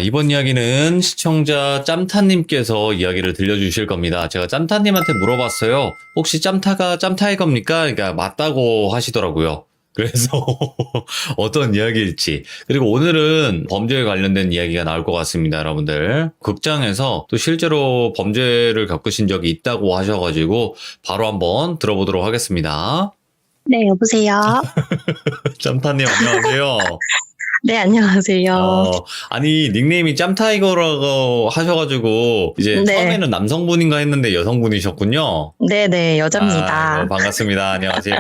이번 이야기는 시청자 짬타님께서 이야기를 들려주실 겁니다. 제가 짬타님한테 물어봤어요. 혹시 짬타가 짬타의 겁니까? 그러니까 맞다고 하시더라고요. 그래서 어떤 이야기일지. 그리고 오늘은 범죄에 관련된 이야기가 나올 것 같습니다, 여러분들. 극장에서 또 실제로 범죄를 겪으신 적이 있다고 하셔가지고 바로 한번 들어보도록 하겠습니다. 네, 여보세요. 짬타님 안녕하세요. 네, 안녕하세요. 아니 닉네임이 짬타이거라고 하셔가지고 이제 네. 처음에는 남성분인가 했는데 여성분이셨군요. 네네, 여자입니다. 아이고, 반갑습니다. 안녕하세요.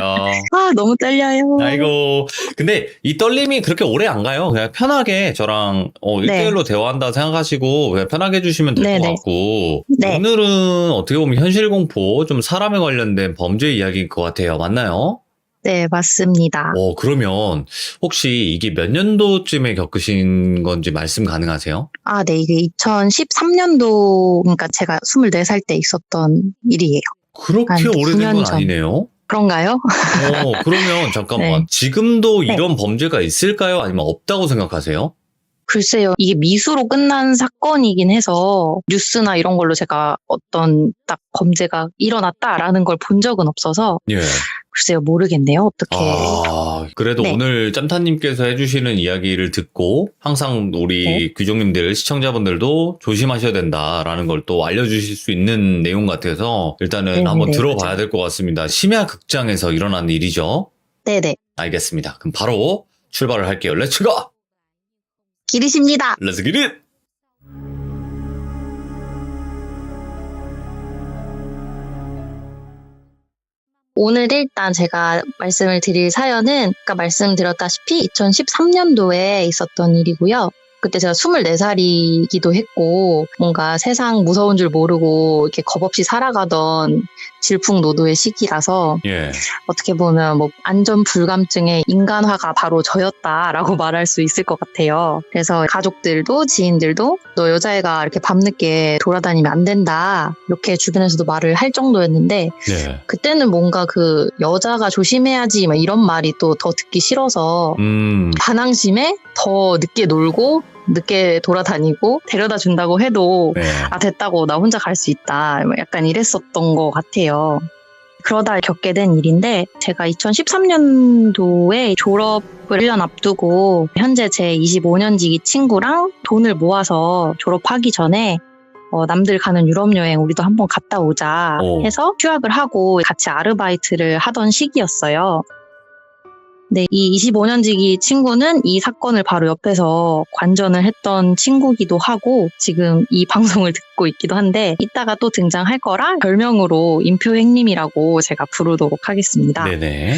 너무 떨려요. 아이고, 근데 이 떨림이 그렇게 오래 안 가요. 그냥 편하게 저랑 1대1로 대화한다 생각하시고 그냥 편하게 해주시면 될 것 네네. 같고 네. 오늘은 어떻게 보면 현실공포, 좀 사람에 관련된 범죄 이야기일 것 같아요. 맞나요? 네, 맞습니다. 그러면 혹시 이게 몇 년도쯤에 겪으신 건지 말씀 가능하세요? 네, 이게 2013년도, 그러니까 제가 24살 때 있었던 일이에요. 그렇게 한 오래된 9년 건 전. 아니네요. 그런가요? 그러면 잠깐만. 네. 지금도 네. 이런 범죄가 있을까요? 아니면 없다고 생각하세요? 글쎄요, 이게 미수로 끝난 사건이긴 해서 뉴스나 이런 걸로 제가 어떤 딱 범죄가 일어났다라는 걸 본 적은 없어서 예. 글쎄요, 모르겠네요. 어떻게. 그래도 네. 오늘 짬타님께서 해주시는 이야기를 듣고 항상 우리 귀족님들, 시청자분들도 조심하셔야 된다라는 걸 또 알려주실 수 있는 내용 같아서 일단은 네네네, 한번 들어봐야 맞아요. 될 것 같습니다. 심야 극장에서 일어난 일이죠. 네네. 알겠습니다. 그럼 바로 출발을 할게요. 렛츠 고! 기리십니다. 렛츠 기릿! 오늘 일단 제가 말씀을 드릴 사연은 아까 말씀드렸다시피 2013년도에 있었던 일이고요. 그때 제가 24살이기도 했고 뭔가 세상 무서운 줄 모르고 이렇게 겁없이 살아가던 질풍노도의 시기라서 예. 어떻게 보면 뭐 안전 불감증의 인간화가 바로 저였다라고 말할 수 있을 것 같아요. 그래서 가족들도 지인들도 너 여자애가 이렇게 밤늦게 돌아다니면 안 된다 이렇게 주변에서도 말을 할 정도였는데 네. 그때는 뭔가 그 여자가 조심해야지 막 이런 말이 또 더 듣기 싫어서 반항심에 더 늦게 놀고 늦게 돌아다니고 데려다 준다고 해도 네. 됐다고 나 혼자 갈 수 있다 약간 이랬었던 것 같아요. 그러다 겪게 된 일인데 제가 2013년도에 졸업을 1년 앞두고 현재 제 25년지기 친구랑 돈을 모아서 졸업하기 전에 남들 가는 유럽 여행 우리도 한번 갔다 오자 해서 휴학을 하고 같이 아르바이트를 하던 시기였어요. 네, 이 25년지기 친구는 이 사건을 바로 옆에서 관전을 했던 친구기도 하고 지금 이 방송을 듣고 있기도 한데 이따가 또 등장할 거라 별명으로 인표행님이라고 제가 부르도록 하겠습니다. 네네.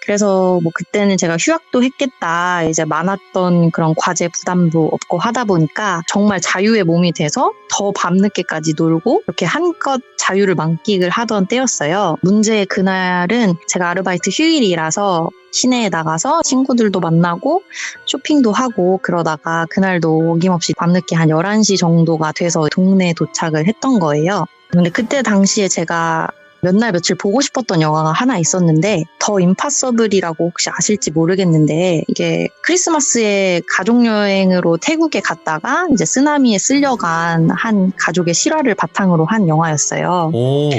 그래서 뭐 그때는 제가 휴학도 했겠다 이제 많았던 그런 과제 부담도 없고 하다 보니까 정말 자유의 몸이 돼서 더 밤늦게까지 놀고 이렇게 한껏 자유를 만끽을 하던 때였어요. 문제의 그날은 제가 아르바이트 휴일이라서 시내에 나가서 친구들도 만나고 쇼핑도 하고 그러다가 그날도 어김없이 밤늦게 한 11시 정도가 돼서 동네에 도착을 했던 거예요. 근데 그때 당시에 제가 몇 날 며칠 보고 싶었던 영화가 하나 있었는데 더 임파서블이라고 혹시 아실지 모르겠는데 이게 크리스마스에 가족여행으로 태국에 갔다가 이제 쓰나미에 쓸려간 한 가족의 실화를 바탕으로 한 영화였어요.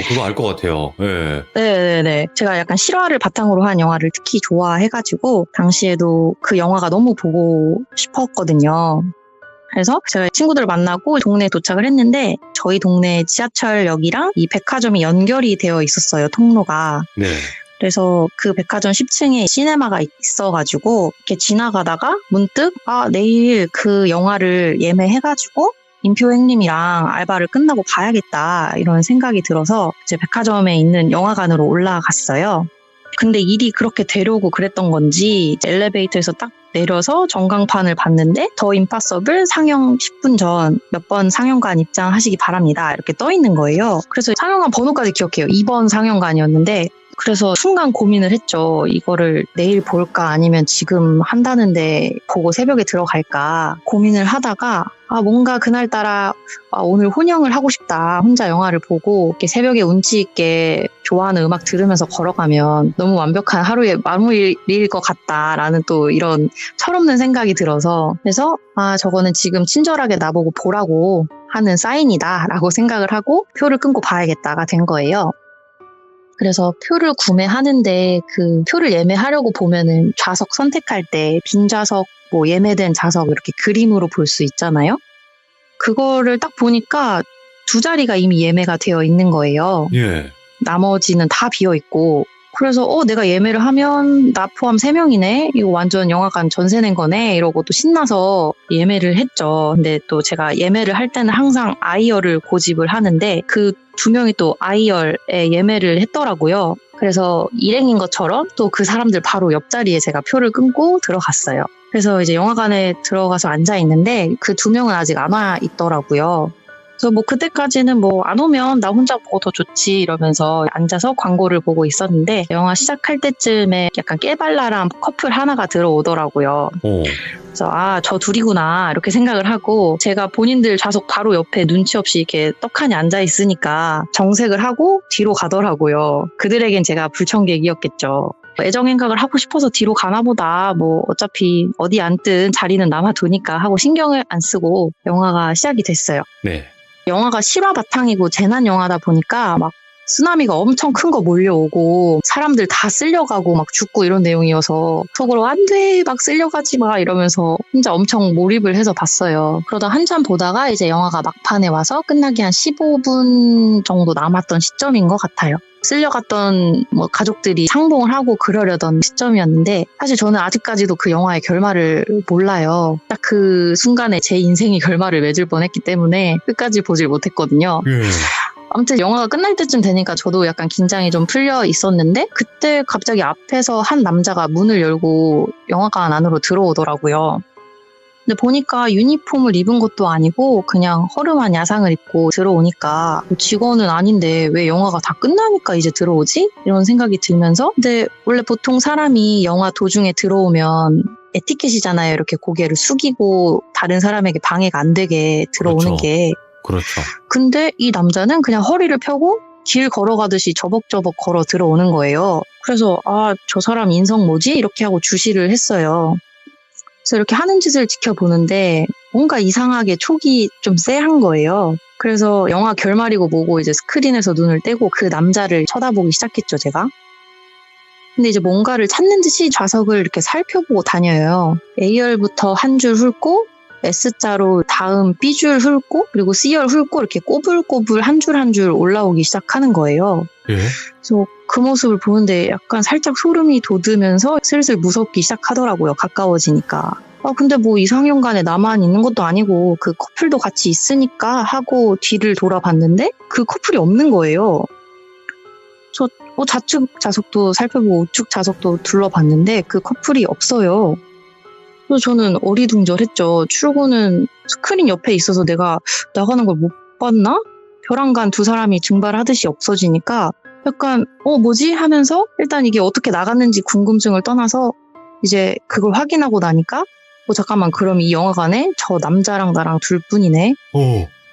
그거 알 것 같아요. 네. 네네네. 제가 약간 실화를 바탕으로 한 영화를 특히 좋아해가지고 당시에도 그 영화가 너무 보고 싶었거든요. 그래서 제가 친구들 만나고 동네에 도착을 했는데 저희 동네 지하철역이랑 이 백화점이 연결이 되어 있었어요, 통로가. 네. 그래서 그 백화점 10층에 시네마가 있어가지고 이렇게 지나가다가 문득 내일 그 영화를 예매해가지고 인표행님이랑 알바를 끝나고 봐야겠다 이런 생각이 들어서 이제 백화점에 있는 영화관으로 올라갔어요. 근데 일이 그렇게 되려고 그랬던 건지 엘리베이터에서 딱 내려서 전광판을 봤는데 더 임파서블 상영 10분 전 몇 번 상영관 입장하시기 바랍니다 이렇게 떠 있는 거예요. 그래서 상영관 번호까지 기억해요. 2번 상영관이었는데 그래서 순간 고민을 했죠. 이거를 내일 볼까 아니면 지금 한다는데 보고 새벽에 들어갈까 고민을 하다가 뭔가 그날따라 오늘 혼영을 하고 싶다. 혼자 영화를 보고 이렇게 새벽에 운치 있게 좋아하는 음악 들으면서 걸어가면 너무 완벽한 하루의 마무리일 것 같다라는 또 이런 철없는 생각이 들어서 그래서 저거는 지금 친절하게 나보고 보라고 하는 사인이다 라고 생각을 하고 표를 끊고 봐야겠다가 된 거예요. 그래서 표를 구매하는데 그 표를 예매하려고 보면은 좌석 선택할 때 빈 좌석 뭐 예매된 좌석 이렇게 그림으로 볼 수 있잖아요. 그거를 딱 보니까 2자리가 이미 예매가 되어 있는 거예요. 예. 나머지는 다 비어 있고 그래서 내가 예매를 하면 나 포함 3명이네? 이거 완전 영화관 전세 낸 거네? 이러고 또 신나서 예매를 했죠. 근데 또 제가 예매를 할 때는 항상 아이얼을 고집을 하는데 그 2명이 또 아이얼에 예매를 했더라고요. 그래서 일행인 것처럼 또 그 사람들 바로 옆자리에 제가 표를 끊고 들어갔어요. 그래서 이제 영화관에 들어가서 앉아 있는데 그 2명은 아직 안 와 있더라고요. 그래서 뭐 그때까지는 뭐 안 오면 나 혼자 보고 더 좋지 이러면서 앉아서 광고를 보고 있었는데 영화 시작할 때쯤에 약간 깨발랄한 커플 하나가 들어오더라고요. 그래서 저 둘이구나 이렇게 생각을 하고 제가 본인들 좌석 바로 옆에 눈치 없이 이렇게 떡하니 앉아 있으니까 정색을 하고 뒤로 가더라고요. 그들에겐 제가 불청객이었겠죠. 애정행각을 하고 싶어서 뒤로 가나 보다. 뭐 어차피 어디 앉든 자리는 남아두니까 하고 신경을 안 쓰고 영화가 시작이 됐어요. 네. 영화가 실화 바탕이고 재난 영화다 보니까 막 쓰나미가 엄청 큰 거 몰려오고 사람들 다 쓸려가고 막 죽고 이런 내용이어서 속으로 안 돼, 막 쓸려가지 마 이러면서 혼자 엄청 몰입을 해서 봤어요. 그러다 한참 보다가 이제 영화가 막판에 와서 끝나기 한 15분 정도 남았던 시점인 것 같아요. 쓸려갔던 뭐 가족들이 상봉을 하고 그러려던 시점이었는데 사실 저는 아직까지도 그 영화의 결말을 몰라요. 딱 그 순간에 제 인생이 결말을 맺을 뻔했기 때문에 끝까지 보질 못했거든요. 아무튼 영화가 끝날 때쯤 되니까 저도 약간 긴장이 좀 풀려 있었는데 그때 갑자기 앞에서 한 남자가 문을 열고 영화관 안으로 들어오더라고요. 근데 보니까 유니폼을 입은 것도 아니고 그냥 허름한 야상을 입고 들어오니까 직원은 아닌데 왜 영화가 다 끝나니까 이제 들어오지? 이런 생각이 들면서 근데 원래 보통 사람이 영화 도중에 들어오면 에티켓이잖아요. 이렇게 고개를 숙이고 다른 사람에게 방해가 안 되게 들어오는 그렇죠. 게. 그렇죠. 근데 이 남자는 그냥 허리를 펴고 길 걸어가듯이 저벅저벅 걸어 들어오는 거예요. 그래서 저 사람 인성 뭐지? 이렇게 하고 주시를 했어요. 그래서 이렇게 하는 짓을 지켜보는데 뭔가 이상하게 촉이 좀 쎄한 거예요. 그래서 영화 결말이고 뭐고 이제 스크린에서 눈을 떼고 그 남자를 쳐다보기 시작했죠, 제가. 근데 이제 뭔가를 찾는 듯이 좌석을 이렇게 살펴보고 다녀요. A열부터 한 줄 훑고 S자로 다음 B줄 훑고 그리고 C열 훑고 이렇게 꼬불꼬불 한 줄 한 줄 올라오기 시작하는 거예요. 예? 그래서 그 모습을 보는데 약간 살짝 소름이 돋으면서 슬슬 무섭기 시작하더라고요. 가까워지니까. 근데 뭐 이상형간에 나만 있는 것도 아니고 그 커플도 같이 있으니까 하고 뒤를 돌아봤는데 그 커플이 없는 거예요. 저 좌측 좌석도 살펴보고 우측 좌석도 둘러봤는데 그 커플이 없어요. 그래서 저는 어리둥절했죠. 출구는 스크린 옆에 있어서 내가 나가는 걸 못 봤나? 벼랑간 2사람이 증발하듯이 없어지니까 약간 뭐지? 하면서 일단 이게 어떻게 나갔는지 궁금증을 떠나서 이제 그걸 확인하고 나니까 잠깐만 그럼 이 영화관에 저 남자랑 나랑 둘뿐이네.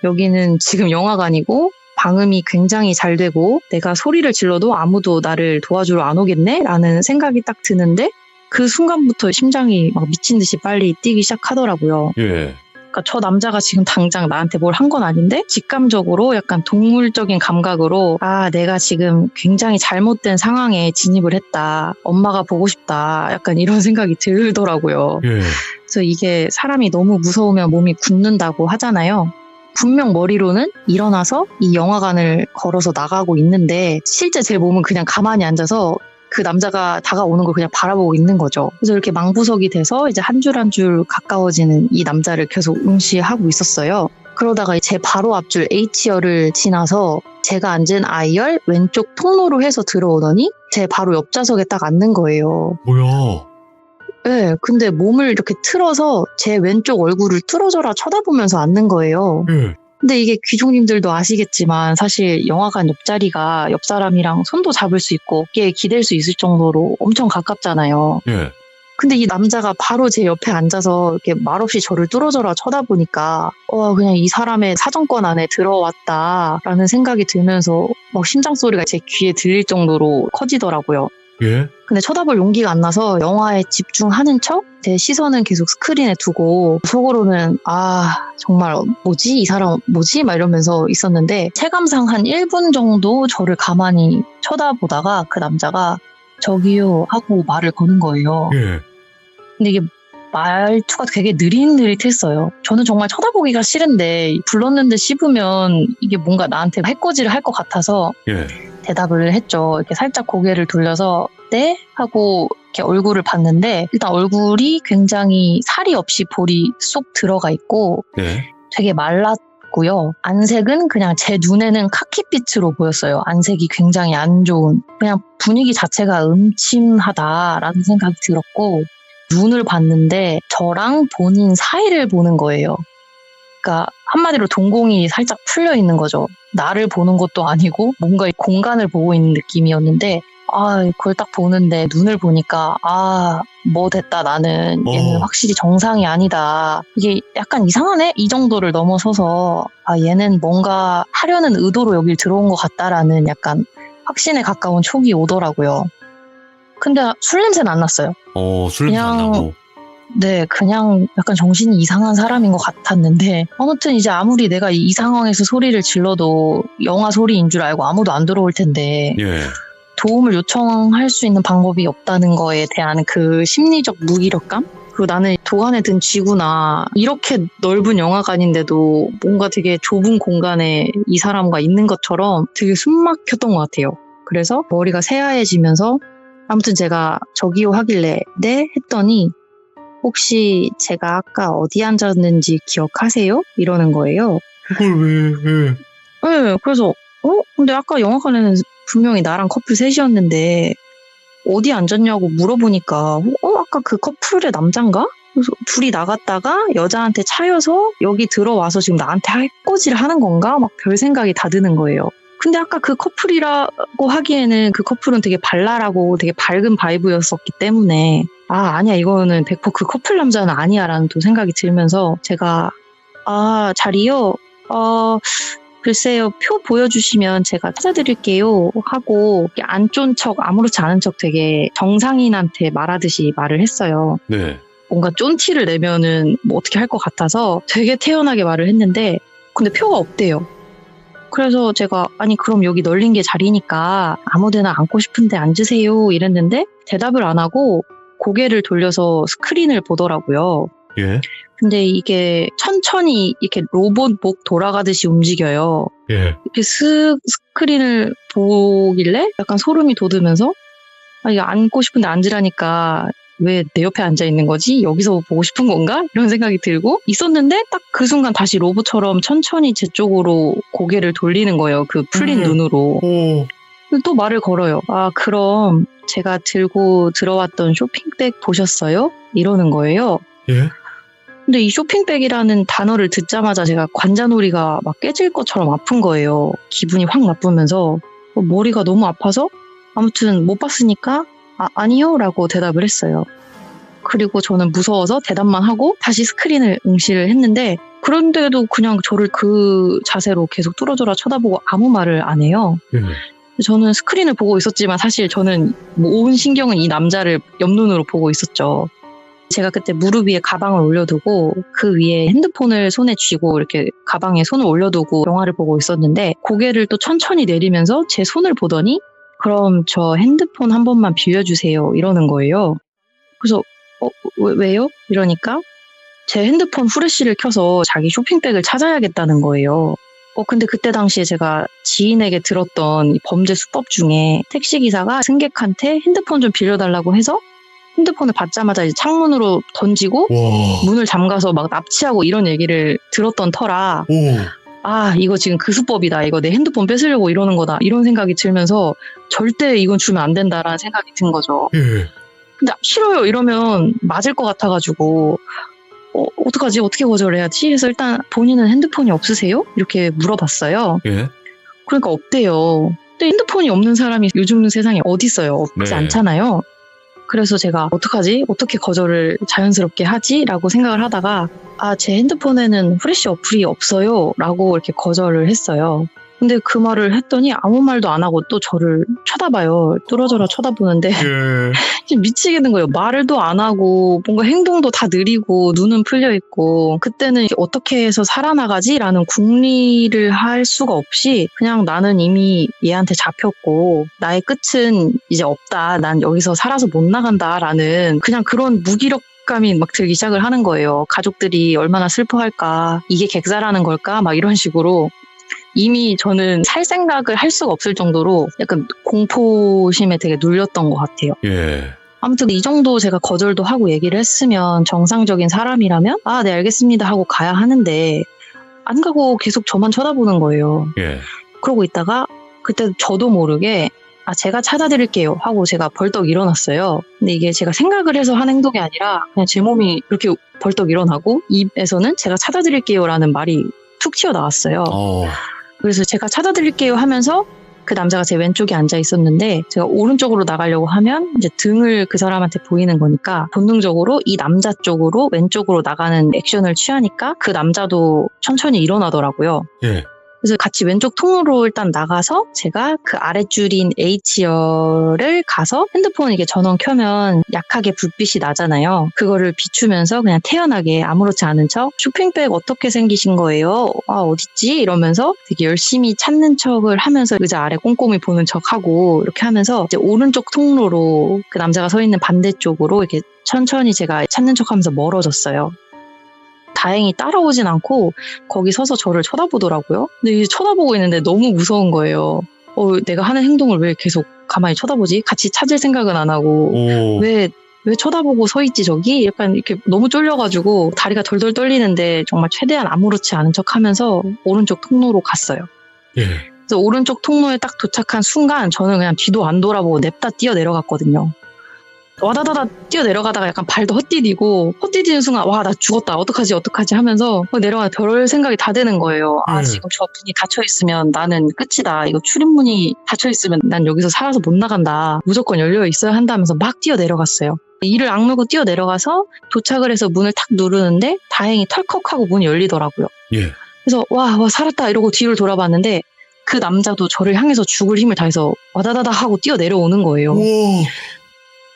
여기는 지금 영화관이고 방음이 굉장히 잘 되고 내가 소리를 질러도 아무도 나를 도와주러 안 오겠네? 라는 생각이 딱 드는데 그 순간부터 심장이 막 미친 듯이 빨리 뛰기 시작하더라고요. 예. 그러니까 저 남자가 지금 당장 나한테 뭘 한 건 아닌데 직감적으로 약간 동물적인 감각으로 내가 지금 굉장히 잘못된 상황에 진입을 했다. 엄마가 보고 싶다. 약간 이런 생각이 들더라고요. 예. 그래서 이게 사람이 너무 무서우면 몸이 굳는다고 하잖아요. 분명 머리로는 일어나서 이 영화관을 걸어서 나가고 있는데 실제 제 몸은 그냥 가만히 앉아서 그 남자가 다가오는 걸 그냥 바라보고 있는 거죠. 그래서 이렇게 망부석이 돼서 이제 한 줄 한 줄 가까워지는 이 남자를 계속 응시하고 있었어요. 그러다가 제 바로 앞줄 H열을 지나서 제가 앉은 I열 왼쪽 통로로 해서 들어오더니 제 바로 옆 좌석에 딱 앉는 거예요. 뭐야? 네, 근데 몸을 이렇게 틀어서 제 왼쪽 얼굴을 뚫어져라 쳐다보면서 앉는 거예요. 예. 근데 이게 귀족님들도 아시겠지만 사실 영화관 옆자리가 옆 사람이랑 손도 잡을 수 있고 어깨에 기댈 수 있을 정도로 엄청 가깝잖아요. 예. 근데 이 남자가 바로 제 옆에 앉아서 이렇게 말없이 저를 뚫어져라 쳐다보니까 그냥 이 사람의 사정권 안에 들어왔다라는 생각이 들면서 막 심장 소리가 제 귀에 들릴 정도로 커지더라고요. 예? 근데 쳐다볼 용기가 안 나서 영화에 집중하는 척 제 시선은 계속 스크린에 두고 속으로는 정말 뭐지? 이 사람 뭐지? 막 이러면서 있었는데 체감상 한 1분 정도 저를 가만히 쳐다보다가 그 남자가 저기요 하고 말을 거는 거예요. 예. 근데 이게 말투가 되게 느릿느릿했어요. 저는 정말 쳐다보기가 싫은데 불렀는데 씹으면 이게 뭔가 나한테 해코지를 할 것 같아서 예. 대답을 했죠. 이렇게 살짝 고개를 돌려서 네? 하고 이렇게 얼굴을 봤는데 일단 얼굴이 굉장히 살이 없이 볼이 쏙 들어가 있고 네. 되게 말랐고요. 안색은 그냥 제 눈에는 카키빛으로 보였어요. 안색이 굉장히 안 좋은. 그냥 분위기 자체가 음침하다라는 생각이 들었고 눈을 봤는데 저랑 본인 사이를 보는 거예요. 그러니까 한마디로 동공이 살짝 풀려 있는 거죠. 나를 보는 것도 아니고 뭔가 이 공간을 보고 있는 느낌이었는데 그걸 딱 보는데 눈을 보니까 뭐 됐다 나는 얘는 확실히 정상이 아니다. 이게 약간 이상하네? 이 정도를 넘어서서 얘는 뭔가 하려는 의도로 여길 들어온 것 같다라는 약간 확신에 가까운 촉이 오더라고요. 근데 술 냄새는 안 났어요. 술 냄새 안 나고. 네, 그냥 약간 정신이 이상한 사람인 것 같았는데 아무튼 이제 아무리 내가 이 상황에서 소리를 질러도 영화 소리인 줄 알고 아무도 안 들어올 텐데 예. 도움을 요청할 수 있는 방법이 없다는 거에 대한 그 심리적 무기력감? 그리고 나는 도안에 든 쥐구나. 이렇게 넓은 영화관인데도 뭔가 되게 좁은 공간에 이 사람과 있는 것처럼 되게 숨막혔던 것 같아요. 그래서 머리가 새하얘지면서 아무튼 제가 저기요 하길래 네? 했더니 혹시 제가 아까 어디 앉았는지 기억하세요? 이러는 거예요. 그걸 왜? 네, 그래서 근데 아까 영화관에는 분명히 나랑 커플 셋이었는데 어디 앉았냐고 물어보니까 아까 그 커플의 남잔가? 그래서 둘이 나갔다가 여자한테 차여서 여기 들어와서 지금 나한테 해코지를 하는 건가? 막 별 생각이 다 드는 거예요. 근데 아까 그 커플이라고 하기에는 그 커플은 되게 발랄하고 되게 밝은 바이브였었기 때문에 아니야 이거는 100% 그 커플 남자는 아니야 라는 또 생각이 들면서 제가 자리요? 글쎄요, 표 보여주시면 제가 찾아드릴게요 하고 안 쫀 척, 아무렇지 않은 척 되게 정상인한테 말하듯이 말을 했어요. 네. 뭔가 쫀티를 내면은 뭐 어떻게 할 것 같아서 되게 태연하게 말을 했는데 근데 표가 없대요. 그래서 제가 그럼 여기 널린 게 자리니까 아무데나 앉고 싶은데 앉으세요 이랬는데 대답을 안 하고 고개를 돌려서 스크린을 보더라고요. 예. 근데 이게 천천히 이렇게 로봇 목 돌아가듯이 움직여요. 예. 이렇게 스크린을 보길래 약간 소름이 돋으면서 이거 앉고 싶은데 앉으라니까 왜 내 옆에 앉아 있는 거지? 여기서 보고 싶은 건가? 이런 생각이 들고 있었는데 딱 그 순간 다시 로봇처럼 천천히 제 쪽으로 고개를 돌리는 거예요. 그 풀린 눈으로. 또 말을 걸어요. 그럼 제가 들고 들어왔던 쇼핑백 보셨어요? 이러는 거예요. 예. 근데 이 쇼핑백이라는 단어를 듣자마자 제가 관자놀이가 막 깨질 것처럼 아픈 거예요. 기분이 확 나쁘면서 머리가 너무 아파서 아무튼 못 봤으니까 아니요 라고 대답을 했어요. 그리고 저는 무서워서 대답만 하고 다시 스크린을 응시를 했는데 그런데도 그냥 저를 그 자세로 계속 뚫어져라 쳐다보고 아무 말을 안 해요. 저는 스크린을 보고 있었지만 사실 저는 온 신경은 이 남자를 옆눈으로 보고 있었죠. 제가 그때 무릎 위에 가방을 올려두고 그 위에 핸드폰을 손에 쥐고 이렇게 가방에 손을 올려두고 영화를 보고 있었는데 고개를 또 천천히 내리면서 제 손을 보더니 그럼 저 핸드폰 한 번만 빌려주세요 이러는 거예요. 그래서 왜요? 이러니까 제 핸드폰 후레쉬를 켜서 자기 쇼핑백을 찾아야겠다는 거예요. 근데 그때 당시에 제가 지인에게 들었던 이 범죄 수법 중에 택시기사가 승객한테 핸드폰 좀 빌려달라고 해서 핸드폰을 받자마자 이제 창문으로 던지고 문을 잠가서 막 납치하고 이런 얘기를 들었던 터라 이거 지금 그 수법이다. 이거 내 핸드폰 뺏으려고 이러는 거다. 이런 생각이 들면서 절대 이건 주면 안 된다라는 생각이 든 거죠. 근데 싫어요 이러면 맞을 것 같아가지고 어떡하지? 어떻게 거절해야지? 그래서 일단 본인은 핸드폰이 없으세요? 이렇게 물어봤어요. 예. 그러니까 없대요. 근데 핸드폰이 없는 사람이 요즘 세상에 어디 있어요? 없지 네. 않잖아요. 그래서 제가 어떡하지? 어떻게 거절을 자연스럽게 하지? 라고 생각을 하다가 제 핸드폰에는 프레쉬 어플이 없어요. 라고 이렇게 거절을 했어요. 근데 그 말을 했더니 아무 말도 안 하고 또 저를 쳐다봐요. 뚫어져라 쳐다보는데 예. 미치겠는 거예요. 말도 안 하고 뭔가 행동도 다 느리고 눈은 풀려 있고 그때는 어떻게 해서 살아나가지? 라는 궁리를 할 수가 없이 그냥 나는 이미 얘한테 잡혔고 나의 끝은 이제 없다. 난 여기서 살아서 못 나간다. 라는 그냥 그런 무기력감이 막 들기 시작을 하는 거예요. 가족들이 얼마나 슬퍼할까. 이게 객사라는 걸까? 막 이런 식으로 이미 저는 살 생각을 할 수가 없을 정도로 약간 공포심에 되게 눌렸던 것 같아요. 예. 아무튼 이 정도 제가 거절도 하고 얘기를 했으면 정상적인 사람이라면 네 알겠습니다 하고 가야 하는데 안 가고 계속 저만 쳐다보는 거예요. 예. 그러고 있다가 그때 저도 모르게 제가 찾아드릴게요 하고 제가 벌떡 일어났어요. 근데 이게 제가 생각을 해서 한 행동이 아니라 그냥 제 몸이 이렇게 벌떡 일어나고 입에서는 제가 찾아드릴게요라는 말이 툭 튀어나왔어요. 그래서 제가 찾아드릴게요 하면서 그 남자가 제 왼쪽에 앉아 있었는데 제가 오른쪽으로 나가려고 하면 이제 등을 그 사람한테 보이는 거니까 본능적으로 이 남자 쪽으로 왼쪽으로 나가는 액션을 취하니까 그 남자도 천천히 일어나더라고요. 예. 그래서 같이 왼쪽 통로로 일단 나가서 제가 그 아랫줄인 H열을 가서 핸드폰 이게 전원 켜면 약하게 불빛이 나잖아요. 그거를 비추면서 그냥 태연하게 아무렇지 않은 척 쇼핑백 어떻게 생기신 거예요? 어딨지? 이러면서 되게 열심히 찾는 척을 하면서 의자 아래 꼼꼼히 보는 척하고 이렇게 하면서 이제 오른쪽 통로로 그 남자가 서 있는 반대쪽으로 이렇게 천천히 제가 찾는 척하면서 멀어졌어요. 다행히 따라오진 않고 거기 서서 저를 쳐다보더라고요. 근데 이제 쳐다보고 있는데 너무 무서운 거예요. 내가 하는 행동을 왜 계속 가만히 쳐다보지? 같이 찾을 생각은 안 하고 왜 쳐다보고 서 있지 저기? 약간 이렇게 너무 쫄려가지고 다리가 덜덜 떨리는데 정말 최대한 아무렇지 않은 척하면서 오른쪽 통로로 갔어요. 예. 그래서 오른쪽 통로에 딱 도착한 순간 저는 그냥 뒤도 안 돌아보고 냅다 뛰어 내려갔거든요. 와다다다 뛰어내려가다가 약간 발도 헛디디는 순간 나 죽었다 어떡하지 하면서 내려가 별 생각이 다 드는 거예요. 지금 저 문이 닫혀있으면 나는 끝이다. 이거 출입문이 닫혀있으면 난 여기서 살아서 못 나간다. 무조건 열려 있어야 한다면서 막 뛰어내려갔어요. 이를 악물고 뛰어내려가서 도착을 해서 문을 탁 누르는데 다행히 털컥하고 문이 열리더라고요. 예. 그래서 와 살았다 이러고 뒤를 돌아봤는데 그 남자도 저를 향해서 죽을 힘을 다해서 와다다다 하고 뛰어내려오는 거예요.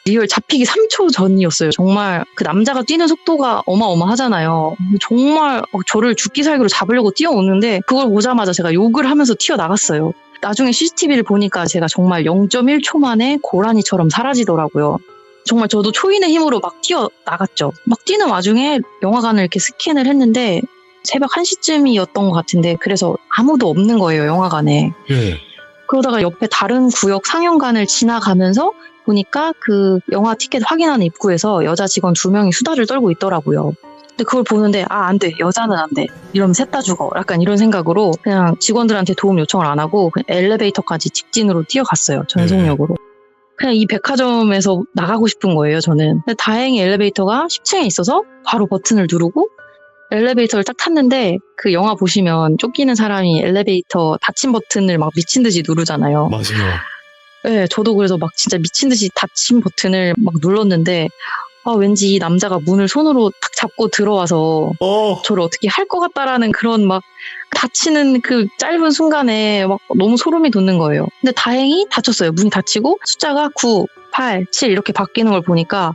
리얼 잡히기 3초 전이었어요. 정말 그 남자가 뛰는 속도가 어마어마하잖아요. 정말 저를 죽기 살기로 잡으려고 뛰어오는데 그걸 보자마자 제가 욕을 하면서 튀어나갔어요. 나중에 CCTV를 보니까 제가 정말 0.1초 만에 고라니처럼 사라지더라고요. 정말 저도 초인의 힘으로 막 튀어나갔죠. 막 뛰는 와중에 영화관을 이렇게 스캔을 했는데 새벽 1시쯤이었던 것 같은데 그래서 아무도 없는 거예요, 영화관에. 예. 그러다가 옆에 다른 구역 상영관을 지나가면서 보니까 그 영화 티켓 확인하는 입구에서 여자 직원 2명이 수다를 떨고 있더라고요. 근데 그걸 보는데 안 돼. 여자는 안 돼. 이러면 셋 다 죽어. 약간 이런 생각으로 그냥 직원들한테 도움 요청을 안 하고 그냥 엘리베이터까지 직진으로 뛰어갔어요. 전속력으로. 그냥 이 백화점에서 나가고 싶은 거예요, 저는. 근데 다행히 엘리베이터가 10층에 있어서 바로 버튼을 누르고 엘리베이터를 딱 탔는데 그 영화 보시면 쫓기는 사람이 엘리베이터 닫힌 버튼을 막 미친 듯이 누르잖아요. 맞아요. 네, 저도 그래서 막 진짜 미친 듯이 닫힌 버튼을 막 눌렀는데 왠지 이 남자가 문을 손으로 탁 잡고 들어와서 저를 어떻게 할 것 같다라는 그런 막 닫히는 그 짧은 순간에 막 너무 소름이 돋는 거예요. 근데 다행히 닫혔어요. 문이 닫히고 숫자가 9, 8, 7 이렇게 바뀌는 걸 보니까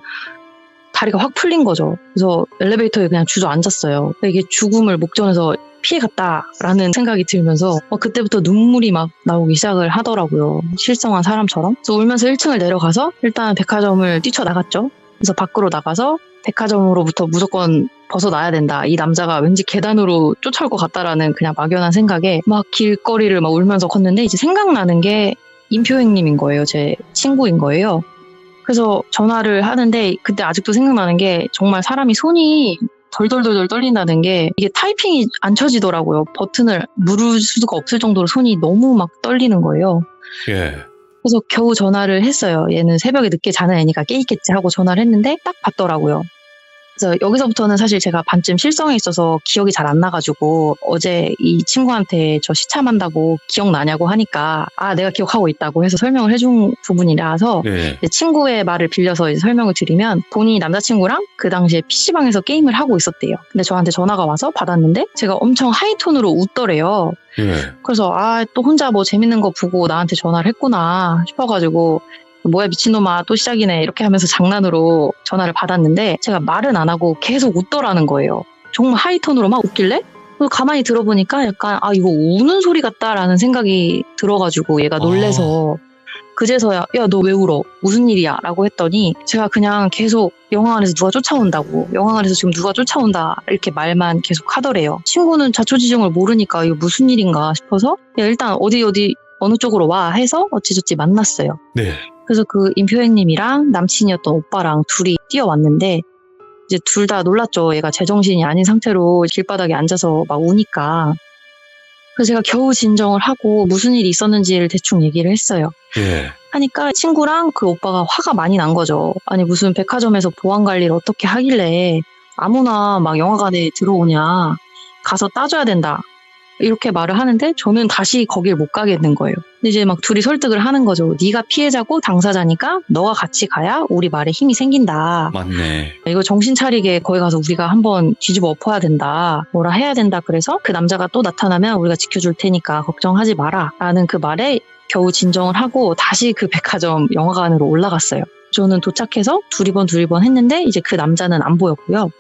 다리가 확 풀린 거죠. 그래서 엘리베이터에 그냥 주저앉았어요. 이게 죽음을 목전에서 피해갔다라는 생각이 들면서 그때부터 눈물이 막 나오기 시작을 하더라고요. 실성한 사람처럼. 그래서 울면서 1층을 내려가서 일단 백화점을 뛰쳐나갔죠. 그래서 밖으로 나가서 백화점으로부터 무조건 벗어나야 된다. 이 남자가 왠지 계단으로 쫓아올 것 같다라는 그냥 막연한 생각에 막 길거리를 막 울면서 걷는데 이제 생각나는 게 임표행님인 거예요. 제 친구인 거예요. 그래서 전화를 하는데 그때 아직도 생각나는 게 정말 사람이 손이 덜덜덜덜 떨린다는 게 이게 타이핑이 안 쳐지더라고요. 버튼을 누를 수가 없을 정도로 손이 너무 막 떨리는 거예요. 예. 그래서 겨우 전화를 했어요. 얘는 새벽에 늦게 자는 애니까 깨 있겠지 하고 전화를 했는데 딱 받더라고요. 그래서 여기서부터는 사실 제가 반쯤 실성에 있어서 기억이 잘 안 나가지고 어제 이 친구한테 저 시참한다고 기억나냐고 하니까 내가 기억하고 있다고 해서 설명을 해준 부분이라서 네. 이제 친구의 말을 빌려서 이제 설명을 드리면 본인이 남자친구랑 그 당시에 PC방에서 게임을 하고 있었대요. 근데 저한테 전화가 와서 받았는데 제가 엄청 하이톤으로 웃더래요. 예. 그래서 또 혼자 뭐 재밌는 거 보고 나한테 전화를 했구나 싶어가지고 뭐야 미친놈아 또 시작이네 이렇게 하면서 장난으로 전화를 받았는데 제가 말은 안 하고 계속 웃더라는 거예요. 정말 하이톤으로 막 웃길래 그래서 가만히 들어보니까 약간 이거 우는 소리 같다라는 생각이 들어가지고 얘가 놀래서 그제서야 야 너 왜 울어? 무슨 일이야? 라고 했더니 제가 그냥 계속 영화관에서 누가 쫓아온다고 영화관에서 지금 누가 쫓아온다 이렇게 말만 계속 하더래요. 친구는 자초지종을 모르니까 이거 무슨 일인가 싶어서 야 일단 어디 어느 쪽으로 와 해서 어찌저찌 만났어요. 네. 그래서 그 임표행님이랑 남친이었던 오빠랑 둘이 뛰어왔는데 이제 둘 다 놀랐죠. 얘가 제정신이 아닌 상태로 길바닥에 앉아서 막 우니까. 그래서 제가 겨우 진정을 하고 무슨 일이 있었는지를 대충 얘기를 했어요. 예. 하니까 친구랑 그 오빠가 화가 많이 난 거죠. 아니 무슨 백화점에서 보안 관리를 어떻게 하길래 아무나 막 영화관에 들어오냐. 가서 따져야 된다. 이렇게 말을 하는데 저는 다시 거길 못 가겠는 거예요. 근데 이제 막 둘이 설득을 하는 거죠. 네가 피해자고 당사자니까 너가 같이 가야 우리 말에 힘이 생긴다. 맞네. 이거 정신 차리게 거기 가서 우리가 한번 뒤집어 엎어야 된다. 뭐라 해야 된다. 그래서 그 남자가 또 나타나면 우리가 지켜줄 테니까 걱정하지 마라. 라는 그 말에 겨우 진정을 하고 다시 그 백화점 영화관으로 올라갔어요. 저는 도착해서 두리번 했는데 이제 그 남자는 안 보였고요.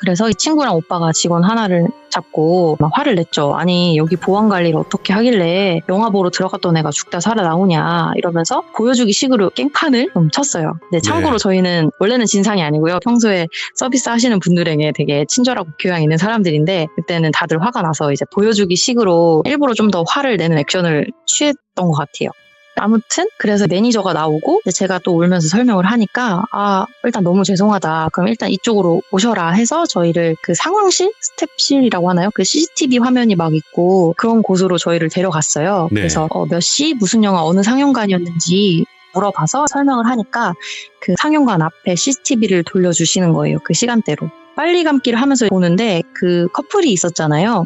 그래서 이 친구랑 오빠가 직원 하나를 잡고 막 화를 냈죠. 아니 여기 보안 관리를 어떻게 하길래 영화 보러 들어갔던 애가 죽다 살아나오냐 이러면서 보여주기 식으로 깽판을 좀 쳤어요. 근데 참고로 저희는 원래는 진상이 아니고요. 평소에 서비스 하시는 분들에게 되게 친절하고 교양 있는 사람들인데 그때는 다들 화가 나서 이제 보여주기 식으로 일부러 좀 더 화를 내는 액션을 취했던 것 같아요. 아무튼 그래서 매니저가 나오고 제가 또 울면서 설명을 하니까 일단 너무 죄송하다. 그럼 일단 이쪽으로 오셔라 해서 저희를 그 상황실? 스텝실이라고 하나요? 그 CCTV 화면이 막 있고 그런 곳으로 저희를 데려갔어요. 네. 그래서 몇 시 무슨 영화 어느 상영관이었는지 물어봐서 설명을 하니까 그 상영관 앞에 CCTV를 돌려주시는 거예요. 그 시간대로. 빨리 감기를 하면서 보는데 그 커플이 있었잖아요.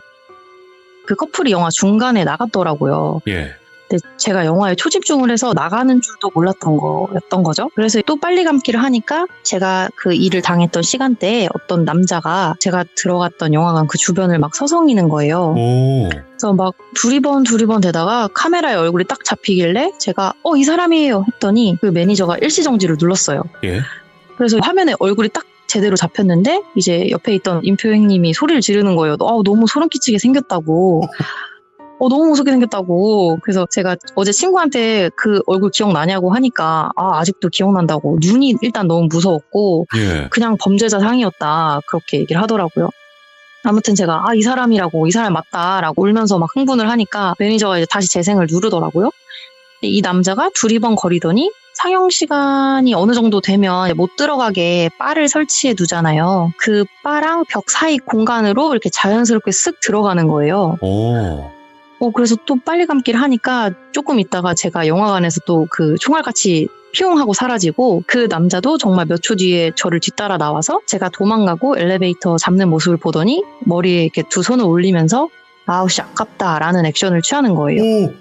그 커플이 영화 중간에 나갔더라고요. 예. 근데 제가 영화에 초집중을 해서 나가는 줄도 몰랐던 거였던 거죠. 그래서 또 빨리 감기를 하니까 제가 그 일을 당했던 시간대에 어떤 남자가 제가 들어갔던 영화관 그 주변을 막 서성이는 거예요. 오. 그래서 막 두리번 되다가 카메라에 얼굴이 딱 잡히길래 제가 이 사람이에요 했더니 그 매니저가 일시정지를 눌렀어요. 예. 그래서 화면에 얼굴이 딱 제대로 잡혔는데 이제 옆에 있던 임표행님이 소리를 지르는 거예요. 너무 소름 끼치게 생겼다고. 너무 무섭게 생겼다고. 그래서 제가 어제 친구한테 그 얼굴 기억나냐고 하니까 아직도 기억난다고. 눈이 일단 너무 무서웠고 예. 그냥 범죄자 상이었다. 그렇게 얘기를 하더라고요. 아무튼 제가 이 사람이라고 이 사람 맞다라고 울면서 막 흥분을 하니까 매니저가 이제 다시 재생을 누르더라고요. 이 남자가 두리번 거리더니 상영 시간이 어느 정도 되면 못 들어가게 바를 설치해 두잖아요. 그 바랑 벽 사이 공간으로 이렇게 자연스럽게 쓱 들어가는 거예요. 오. 그래서 또 빨리 감기를 하니까 조금 있다가 제가 영화관에서 또 그 총알같이 피용하고 사라지고 그 남자도 정말 몇 초 뒤에 저를 뒤따라 나와서 제가 도망가고 엘리베이터 잡는 모습을 보더니 머리에 이렇게 두 손을 올리면서 아우씨 아깝다라는 액션을 취하는 거예요.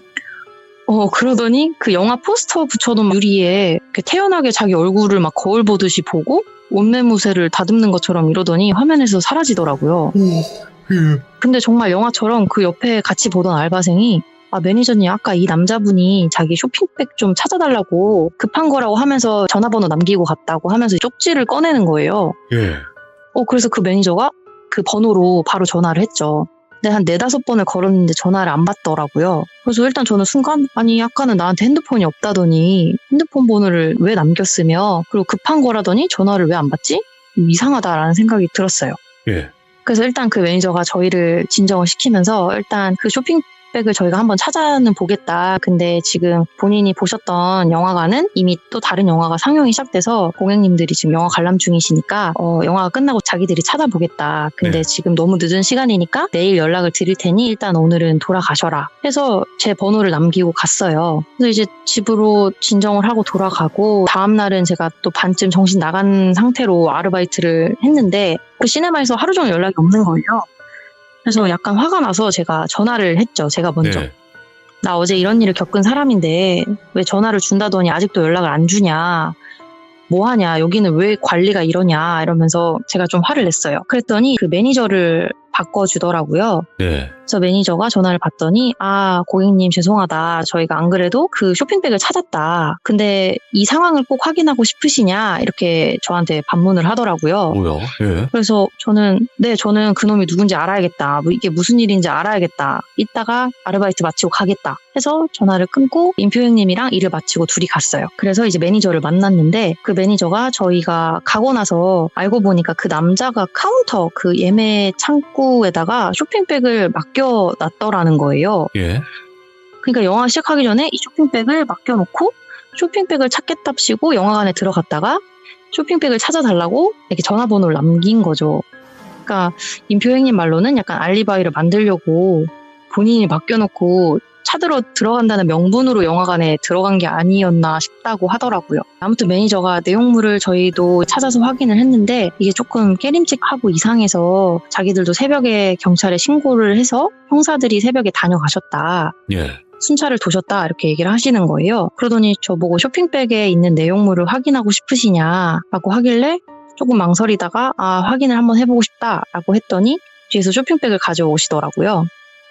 그러더니 그 영화 포스터 붙여놓은 유리에 이렇게 태연하게 자기 얼굴을 막 거울 보듯이 보고 옷매무새를 다듬는 것처럼 이러더니 화면에서 사라지더라고요. 근데 정말 영화처럼 그 옆에 같이 보던 알바생이 매니저님 아까 이 남자분이 자기 쇼핑백 좀 찾아달라고 급한 거라고 하면서 전화번호 남기고 갔다고 하면서 쪽지를 꺼내는 거예요. 예. 그래서 그 매니저가 그 번호로 바로 전화를 했죠. 근데 한 4-5번을 걸었는데 전화를 안 받더라고요. 그래서 일단 저는 순간 아까는 나한테 핸드폰이 없다더니 핸드폰 번호를 왜 남겼으며 그리고 급한 거라더니 전화를 왜 안 받지? 이상하다라는 생각이 들었어요. 예. 그래서 일단 그 매니저가 저희를 진정을 시키면서 일단 그 쇼핑백 쇼핑백을 저희가 한번 찾아는 보겠다. 근데 지금 본인이 보셨던 영화관은 이미 또 다른 영화가 상영이 시작돼서 고객님들이 지금 영화 관람 중이시니까 영화가 끝나고 자기들이 찾아보겠다. 근데 네. 지금 너무 늦은 시간이니까 내일 연락을 드릴 테니 일단 오늘은 돌아가셔라 해서 제 번호를 남기고 갔어요. 그래서 이제 집으로 진정을 하고 돌아가고 다음날은 제가 또 반쯤 정신 나간 상태로 아르바이트를 했는데 그 시네마에서 하루 종일 연락이 없는 거예요. 그래서 약간 화가 나서 제가 전화를 했죠. 제가 먼저. 네. 나 어제 이런 일을 겪은 사람인데 왜 전화를 준다더니 아직도 연락을 안 주냐. 뭐 하냐. 여기는 왜 관리가 이러냐. 이러면서 제가 좀 화를 냈어요. 그랬더니 그 매니저를 바꿔주더라고요. 네. 그래서 매니저가 전화를 받더니 고객님 죄송하다. 저희가 안 그래도 그 쇼핑백을 찾았다. 근데 이 상황을 꼭 확인하고 싶으시냐 이렇게 저한테 반문을 하더라고요. 뭐야? 예. 그래서 저는 그놈이 누군지 알아야겠다. 뭐 이게 무슨 일인지 알아야겠다. 이따가 아르바이트 마치고 가겠다 해서 전화를 끊고 임표 형님이랑 일을 마치고 둘이 갔어요. 그래서 이제 매니저를 만났는데 그 매니저가 저희가 가고 나서 알고 보니까 그 남자가 카운터 그 예매 창구에다가 쇼핑백을 맡겨놨더라는 거예요. 예. 그러니까 영화 시작하기 전에 이 쇼핑백을 맡겨놓고 쇼핑백을 찾겠답시고 영화관에 들어갔다가 쇼핑백을 찾아달라고 이렇게 전화번호를 남긴 거죠. 그러니까 임표 형님 말로는 약간 알리바이를 만들려고 본인이 맡겨놓고 찾으러 들어간다는 명분으로 영화관에 들어간 게 아니었나 싶다고 하더라고요. 아무튼 매니저가 내용물을 저희도 찾아서 확인을 했는데 이게 조금 깨림칙하고 이상해서 자기들도 새벽에 경찰에 신고를 해서 형사들이 새벽에 다녀가셨다. 예. 순찰을 도셨다 이렇게 얘기를 하시는 거예요. 그러더니 저보고 쇼핑백에 있는 내용물을 확인하고 싶으시냐라고 하길래 조금 망설이다가 확인을 한번 해보고 싶다라고 했더니 뒤에서 쇼핑백을 가져오시더라고요.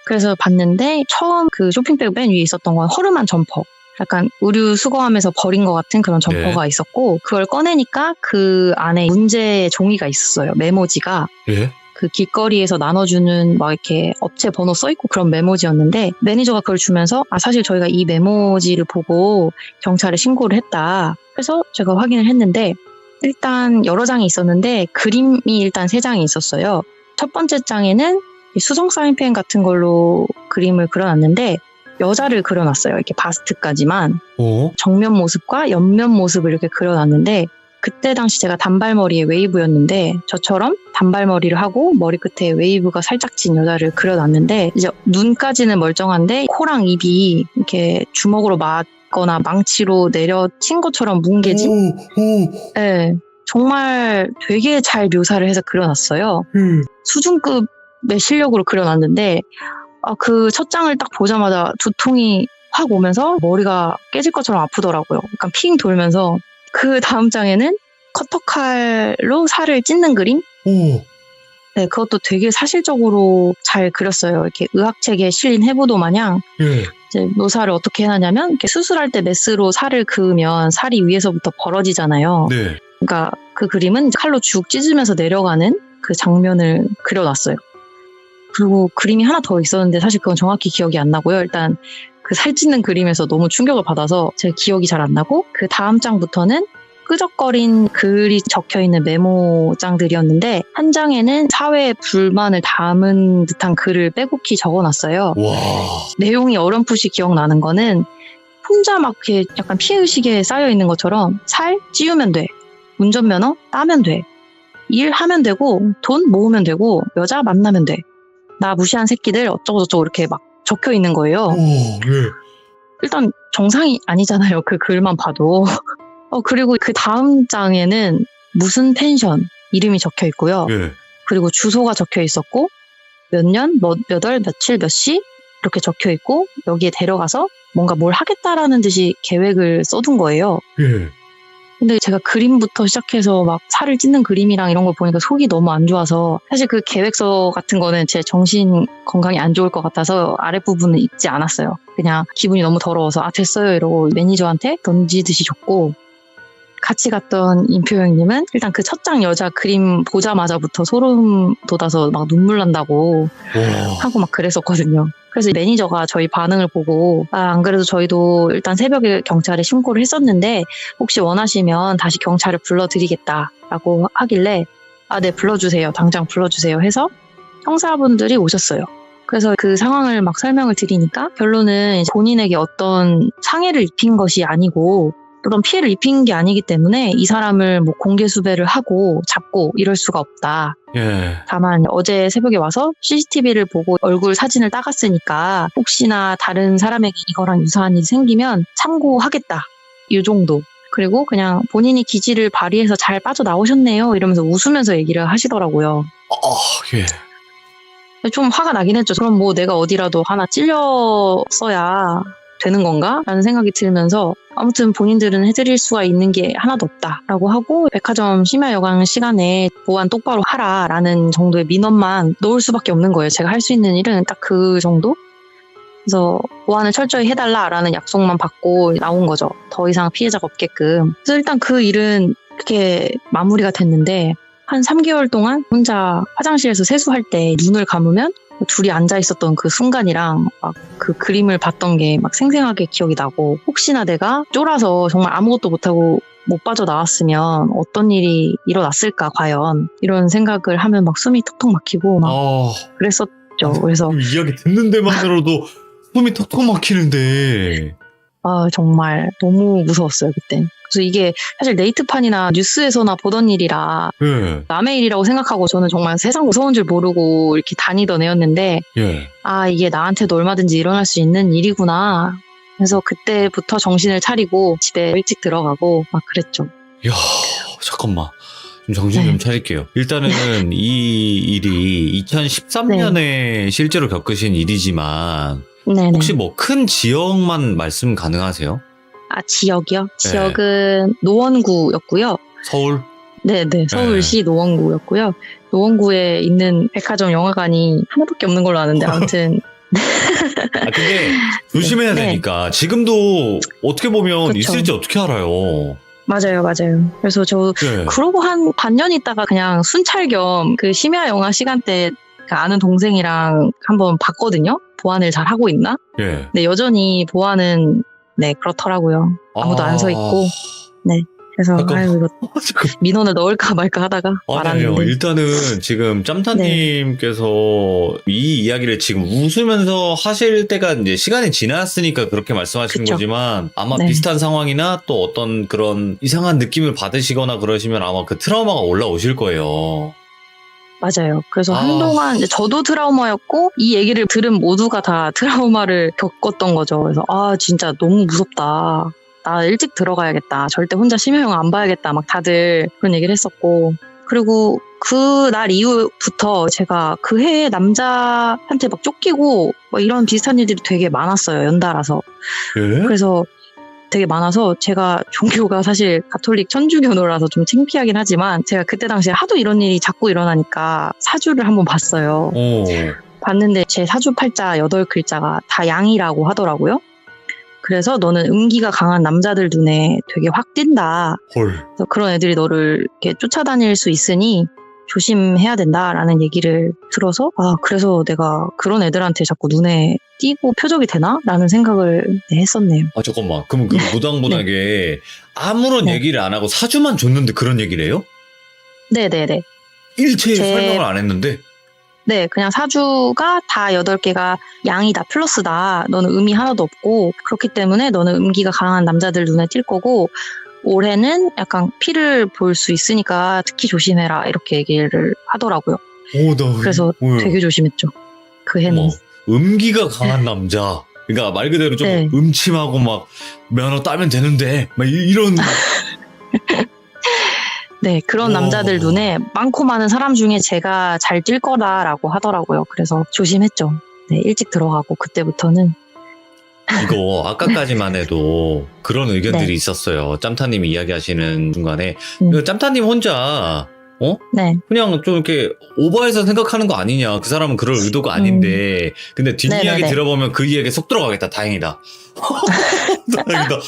그래서 봤는데 처음 그 쇼핑백 맨 위에 있었던 건 허름한 점퍼. 약간 의류 수거하면서 버린 것 같은 그런 점퍼가 있었고 그걸 꺼내니까 그 안에 문제의 종이가 있었어요. 메모지가. 예. 그 길거리에서 나눠주는 막 이렇게 업체 번호 써있고 그런 메모지였는데 매니저가 그걸 주면서 사실 저희가 이 메모지를 보고 경찰에 신고를 했다. 그래서 제가 확인을 했는데 일단 여러 장이 있었는데 그림이 일단 3장이 있었어요. 첫 번째 장에는 수성 사인펜 같은 걸로 그림을 그려놨는데 여자를 그려놨어요. 이렇게 바스트까지만. 정면 모습과 옆면 모습을 이렇게 그려놨는데 그때 당시 제가 단발머리의 웨이브였는데 저처럼 단발머리를 하고 머리끝에 웨이브가 살짝 진 여자를 그려놨는데 이제 눈까지는 멀쩡한데 코랑 입이 이렇게 주먹으로 맞거나 망치로 내려친 것처럼 뭉개진? 네, 정말 되게 잘 묘사를 해서 그려놨어요. 수준급의 실력으로 그려놨는데 그 첫 장을 딱 보자마자 두통이 확 오면서 머리가 깨질 것처럼 아프더라고요. 약간 핑 돌면서 그 다음 장에는 커터칼로 살을 찢는 그림? 네, 그것도 되게 사실적으로 잘 그렸어요. 이렇게 의학책에 실린 해부도 마냥 이제 묘사를 어떻게 해놨냐면 이렇게 수술할 때 메스로 살을 그으면 살이 위에서부터 벌어지잖아요. 네. 그러니까 그 그림은 칼로 쭉 찢으면서 내려가는 그 장면을 그려놨어요. 그리고 그림이 하나 더 있었는데 사실 그건 정확히 기억이 안 나고요. 일단 그 살 찢는 그림에서 너무 충격을 받아서 제 기억이 잘 안 나고 그 다음 장부터는 끄적거린 글이 적혀있는 메모장들이었는데 한 장에는 사회의 불만을 담은 듯한 글을 빼곡히 적어놨어요. 와. 내용이 어렴풋이 기억나는 거는 혼자 막 이렇게 약간 피해의식에 쌓여있는 것처럼 살 찌우면 돼. 운전면허 따면 돼. 일하면 되고 돈 모으면 되고 여자 만나면 돼. 나 무시한 새끼들 어쩌고저쩌고 이렇게 막 적혀있는 거예요. 일단 정상이 아니잖아요. 그 글만 봐도. 그리고 그 다음 장에는 무슨 펜션 이름이 적혀 있고요. 그리고 주소가 적혀 있었고 몇 년, 몇 월, 며칠, 몇 시 이렇게 적혀 있고 여기에 데려가서 뭔가 뭘 하겠다라는 듯이 계획을 써둔 거예요. 근데 제가 그림부터 시작해서 막 살을 찢는 그림이랑 이런 걸 보니까 속이 너무 안 좋아서 사실 그 계획서 같은 거는 제 정신 건강이 안 좋을 것 같아서 아랫부분은 읽지 않았어요. 그냥 기분이 너무 더러워서 됐어요 이러고 매니저한테 던지듯이 줬고 같이 갔던 임표 형님은 일단 그 첫 장 여자 그림 보자마자부터 소름 돋아서 막 눈물 난다고 하고 막 그랬었거든요. 그래서 매니저가 저희 반응을 보고 안 그래도 저희도 일단 새벽에 경찰에 신고를 했었는데 혹시 원하시면 다시 경찰을 불러드리겠다라고 하길래 네 불러주세요. 당장 불러주세요 해서 형사분들이 오셨어요. 그래서 그 상황을 막 설명을 드리니까 결론은 본인에게 어떤 상해를 입힌 것이 아니고 어떤 피해를 입힌 게 아니기 때문에 이 사람을 뭐 공개 수배를 하고 잡고 이럴 수가 없다. 예. 다만 어제 새벽에 와서 CCTV를 보고 얼굴 사진을 따갔으니까 혹시나 다른 사람에게 이거랑 유사한 일이 생기면 참고하겠다. 이 정도. 그리고 그냥 본인이 기지를 발휘해서 잘 빠져나오셨네요. 이러면서 웃으면서 얘기를 하시더라고요. 예. 좀 화가 나긴 했죠. 그럼 뭐 내가 어디라도 하나 찔렸어야 되는 건가? 라는 생각이 들면서 아무튼 본인들은 해드릴 수가 있는 게 하나도 없다라고 하고 백화점 심야 여강 시간에 보안 똑바로 하라라는 정도의 민원만 넣을 수밖에 없는 거예요. 제가 할 수 있는 일은 딱 그 정도? 그래서 보안을 철저히 해달라라는 약속만 받고 나온 거죠. 더 이상 피해자가 없게끔. 그래서 일단 그 일은 그렇게 마무리가 됐는데 한 3개월 동안 혼자 화장실에서 세수할 때 눈을 감으면 둘이 앉아 있었던 그 순간이랑 막 그 그림을 봤던 게 막 생생하게 기억이 나고 혹시나 내가 쫄아서 정말 아무것도 못하고 못 빠져나왔으면 어떤 일이 일어났을까 과연 이런 생각을 하면 막 숨이 턱턱 막히고 막 그랬었죠. 그래서 이야기 듣는 데만으로도 숨이 턱턱 막히는데. 정말 너무 무서웠어요 그때. 그래서 이게 사실 네이트판이나 뉴스에서나 보던 일이라 예. 남의 일이라고 생각하고 저는 정말 세상 무서운 줄 모르고 이렇게 다니던 애였는데 예. 이게 나한테도 얼마든지 일어날 수 있는 일이구나. 그래서 그때부터 정신을 차리고 집에 일찍 들어가고 막 그랬죠. 야, 잠깐만. 좀 정신 좀 차릴게요. 일단은 이 일이 2013년에 실제로 겪으신 일이지만 네네. 혹시 뭐 큰 지역만 말씀 가능하세요? 지역이요? 지역은 노원구였고요. 서울? 네네. 서울시 노원구였고요. 노원구에 있는 백화점 영화관이 하나밖에 없는 걸로 아는데 아무튼 근데 조심해야 되니까 지금도 어떻게 보면 그쵸. 있을지 어떻게 알아요? 맞아요. 그래서 저 그러고 한 반년 있다가 그냥 순찰 겸 그 심야 영화 시간대 아는 동생이랑 한번 봤거든요. 보안을 잘 하고 있나? 예. 근데 여전히 보안은 그렇더라고요. 아무도 안 서 있고. 네. 그래서 이거 민원을 넣을까 말까 하다가 아니요. 말았는데. 일단은 지금 짬타님께서 이 이야기를 지금 웃으면서 하실 때가 이제 시간이 지났으니까 그렇게 말씀하시는 그쵸. 거지만 아마 비슷한 상황이나 또 어떤 그런 이상한 느낌을 받으시거나 그러시면 아마 그 트라우마가 올라오실 거예요. 맞아요. 그래서 한동안 저도 트라우마였고 이 얘기를 들은 모두가 다 트라우마를 겪었던 거죠. 그래서 진짜 너무 무섭다. 나 일찍 들어가야겠다. 절대 혼자 심야영화 안 봐야겠다. 막 다들 그런 얘기를 했었고. 그리고 그 날 이후부터 제가 그 해에 남자한테 막 쫓기고 이런 비슷한 일들이 되게 많았어요. 연달아서. 그래서 되게 많아서 제가 종교가 사실 가톨릭 천주교노라서 좀 창피하긴 하지만 제가 그때 당시에 하도 이런 일이 자꾸 일어나니까 사주를 한번 봤어요. 봤는데 제 사주 팔자 8글자가 다 양이라고 하더라고요. 그래서 너는 음기가 강한 남자들 눈에 되게 확 띈다. 그래서 그런 애들이 너를 이렇게 쫓아다닐 수 있으니 조심해야 된다라는 얘기를 들어서 그래서 내가 그런 애들한테 자꾸 눈에 띄고 표적이 되나? 라는 생각을 했었네요. 잠깐만. 그럼 그 무당분에게 아무런 얘기를 안 하고 사주만 줬는데 그런 얘기를 해요? 네네네. 일체의 설명을 안 했는데? 네, 그냥 사주가 다 8개가 양이다, 플러스다. 너는 음이 하나도 없고 그렇기 때문에 너는 음기가 강한 남자들 눈에 띌 거고 올해는 약간 피를 볼 수 있으니까 특히 조심해라 이렇게 얘기를 하더라고요. 그래서 되게 조심했죠. 그 해는. 음기가 강한 남자. 그러니까 말 그대로 좀 음침하고 막 면허 따면 되는데 막 이런. 네, 그런 남자들 눈에 많고 많은 사람 중에 제가 잘 뛸 거다라고 하더라고요. 그래서 조심했죠. 네, 일찍 들어가고 그때부터는. 이거 아까까지만 해도 그런 의견들이 있었어요. 짬타님이 이야기하시는 중간에 짬타님 혼자 그냥 좀 이렇게 오버해서 생각하는 거 아니냐. 그 사람은 그럴 의도가 아닌데 근데 뒷이야기 들어보면 그 이야기에 속 들어가겠다. 다행이다. 다행이다.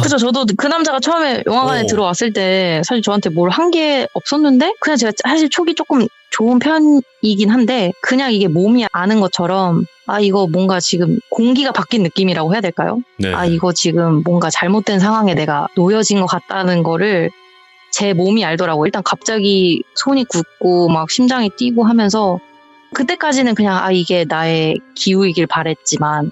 그죠. 저도 그 남자가 처음에 영화관에 들어왔을 때 사실 저한테 뭘 한 게 없었는데 그냥 제가 사실 촉이 조금 좋은 편이긴 한데 그냥 이게 몸이 아는 것처럼 이거 뭔가 지금 공기가 바뀐 느낌이라고 해야 될까요? 이거 지금 뭔가 잘못된 상황에 내가 놓여진 것 같다는 거를 제 몸이 알더라고요. 일단 갑자기 손이 굳고 막 심장이 뛰고 하면서 그때까지는 그냥 이게 나의 기우이길 바랬지만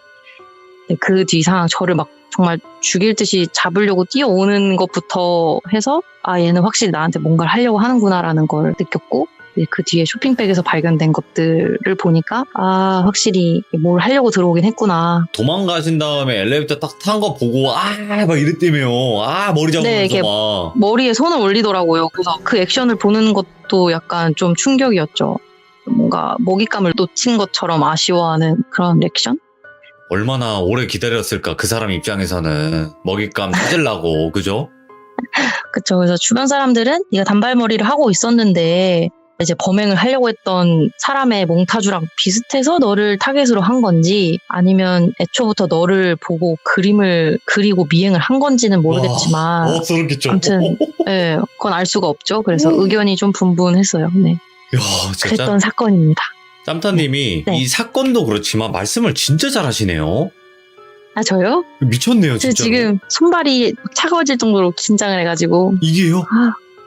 그 뒤 상황 저를 막 정말 죽일 듯이 잡으려고 뛰어오는 것부터 해서 얘는 확실히 나한테 뭔가를 하려고 하는구나라는 걸 느꼈고 그 뒤에 쇼핑백에서 발견된 것들을 보니까 확실히 뭘 하려고 들어오긴 했구나. 도망가신 다음에 엘리베이터 딱 탄 거 보고 막 이랬다며요. 머리 잡으면서 이게 막. 머리에 손을 올리더라고요. 그래서 그 액션을 보는 것도 약간 좀 충격이었죠. 뭔가 먹잇감을 놓친 것처럼 아쉬워하는 그런 액션? 얼마나 오래 기다렸을까, 그 사람 입장에서는. 먹잇감 찾으려고, 그죠? 그쵸. 그래서 주변 사람들은 네가 단발머리를 하고 있었는데 이제 범행을 하려고 했던 사람의 몽타주랑 비슷해서 너를 타겟으로 한 건지 아니면 애초부터 너를 보고 그림을 그리고 미행을 한 건지는 모르겠지만 그렇겠죠. 아무튼 그건 알 수가 없죠. 그래서 의견이 좀 분분했어요. 네. 이야, 진짜. 그랬던 사건입니다. 짬타님이 네. 이 사건도 그렇지만 말씀을 진짜 잘하시네요. 저요? 미쳤네요, 제가 진짜. 지금 손발이 차가워질 정도로 긴장을 해가지고 이게요?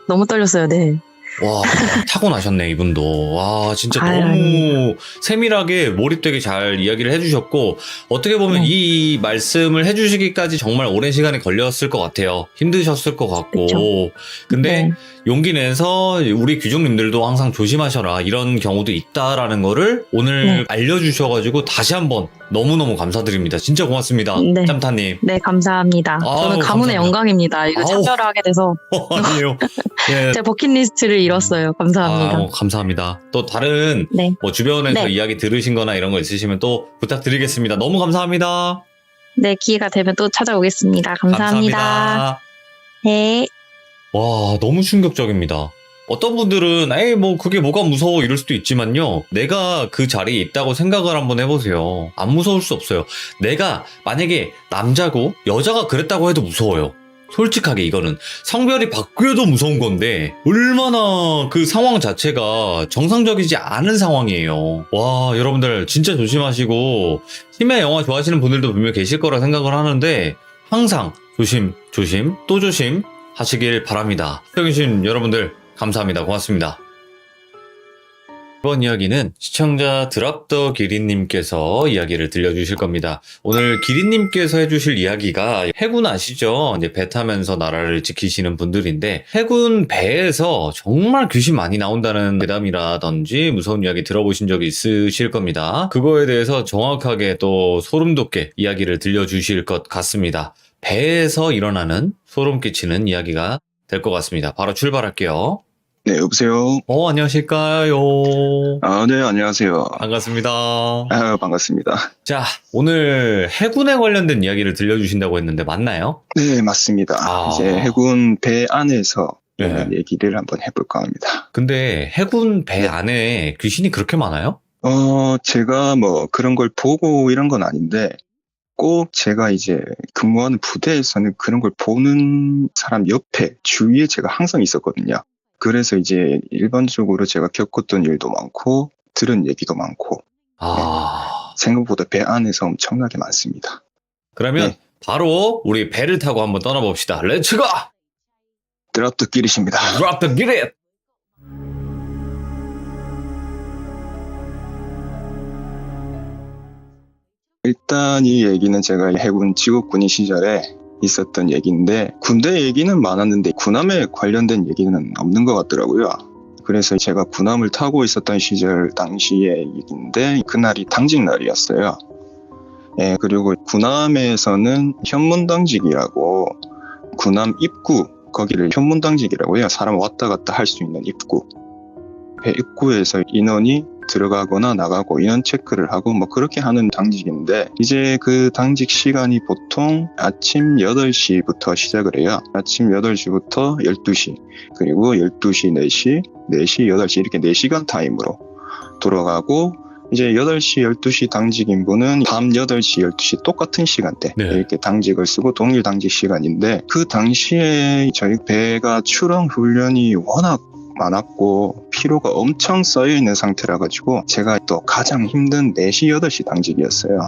너무 떨렸어요. 네. 와, 타고나셨네, 이분도. 와, 진짜 아유. 너무 세밀하게 몰입되게 잘 이야기를 해주셨고, 어떻게 보면 이 말씀을 해주시기까지 정말 오랜 시간이 걸렸을 것 같아요. 힘드셨을 것 같고. 그쵸. 근데 네. 용기 내서 우리 귀족님들도 항상 조심하셔라, 이런 경우도 있다라는 거를 오늘 네. 알려주셔가지고 다시 한번 너무너무 감사드립니다. 진짜 고맙습니다. 네. 짬타님. 네, 감사합니다. 저는 가문의 감사합니다. 영광입니다. 이거 아우. 참여하게 돼서 아니에요. 예. 제 버킷리스트를 이뤘어요. 감사합니다. 감사합니다. 또 다른 네. 뭐 주변에서 네. 이야기 들으신 거나 이런 거 있으시면 또 부탁드리겠습니다. 너무 감사합니다. 네, 기회가 되면 또 찾아오겠습니다. 감사합니다. 네. 와, 너무 충격적입니다. 어떤 분들은 뭐 그게 뭐가 무서워 이럴 수도 있지만요. 내가 그 자리에 있다고 생각을 한번 해보세요. 안 무서울 수 없어요. 내가 만약에 남자고 여자가 그랬다고 해도 무서워요. 솔직하게 이거는 성별이 바뀌어도 무서운 건데 얼마나 그 상황 자체가 정상적이지 않은 상황이에요. 와, 여러분들 진짜 조심하시고 심야 영화 좋아하시는 분들도 분명 계실 거라 생각을 하는데 항상 조심 또 조심 하시길 바랍니다. 시청해주신 여러분들 감사합니다. 고맙습니다. 이번 이야기는 시청자 드랍더 기린님께서 이야기를 들려주실 겁니다. 오늘 기린님께서 해주실 이야기가 해군 아시죠? 이제 배 타면서 나라를 지키시는 분들인데 해군 배에서 정말 귀신 많이 나온다는 괴담이라든지 무서운 이야기 들어보신 적이 있으실 겁니다. 그거에 대해서 정확하게 또 소름 돋게 이야기를 들려주실 것 같습니다. 배에서 일어나는 소름 끼치는 이야기가 될 것 같습니다. 바로 출발할게요. 네, 여보세요? 안녕하실까요? 네, 안녕하세요. 반갑습니다. 반갑습니다. 자, 오늘 해군에 관련된 이야기를 들려주신다고 했는데 맞나요? 네, 맞습니다. 이제 해군 배 안에서 네. 얘기를 한번 해볼까 합니다. 근데 해군 배 안에 귀신이 그렇게 많아요? 제가 뭐 그런 걸 보고 이런 건 아닌데 꼭 제가 이제 근무하는 부대에서는 그런 걸 보는 사람 옆에 주위에 제가 항상 있었거든요. 그래서 이제 일반적으로 제가 겪었던 일도 많고 들은 얘기도 많고 생각보다 배 안에서 엄청나게 많습니다. 그러면 네. 바로 우리 배를 타고 한번 떠나봅시다. 렛츠고! 드랍더 기릿입니다. Drop the girit! 일단 이 얘기는 제가 해군 직업군인 시절에 있었던 얘기인데 군대 얘기는 많았는데 군함에 관련된 얘기는 없는 것 같더라고요. 그래서 제가 군함을 타고 있었던 시절 당시의 얘기인데 그날이 당직 날이었어요. 예, 그리고 군함에서는 현문당직이라고 군함 입구 거기를 현문당직이라고 해요. 사람 왔다 갔다 할 수 있는 입구. 배 입구에서 인원이 들어가거나 나가고 인원 체크를 하고 뭐 그렇게 하는 당직인데 이제 그 당직 시간이 보통 아침 8시부터 시작을 해요. 아침 8시부터 12시 그리고 12시, 4시, 4시, 8시 이렇게 4시간 타임으로 돌아가고 이제 8시, 12시 당직인 분은 밤 8시, 12시 똑같은 시간대 네. 이렇게 당직을 쓰고 동일 당직 시간인데 그 당시에 저희 배가 출항 훈련이 워낙 많았고 피로가 엄청 쌓여있는 상태라 가지고 제가 또 가장 힘든 4시, 8시 당직이었어요.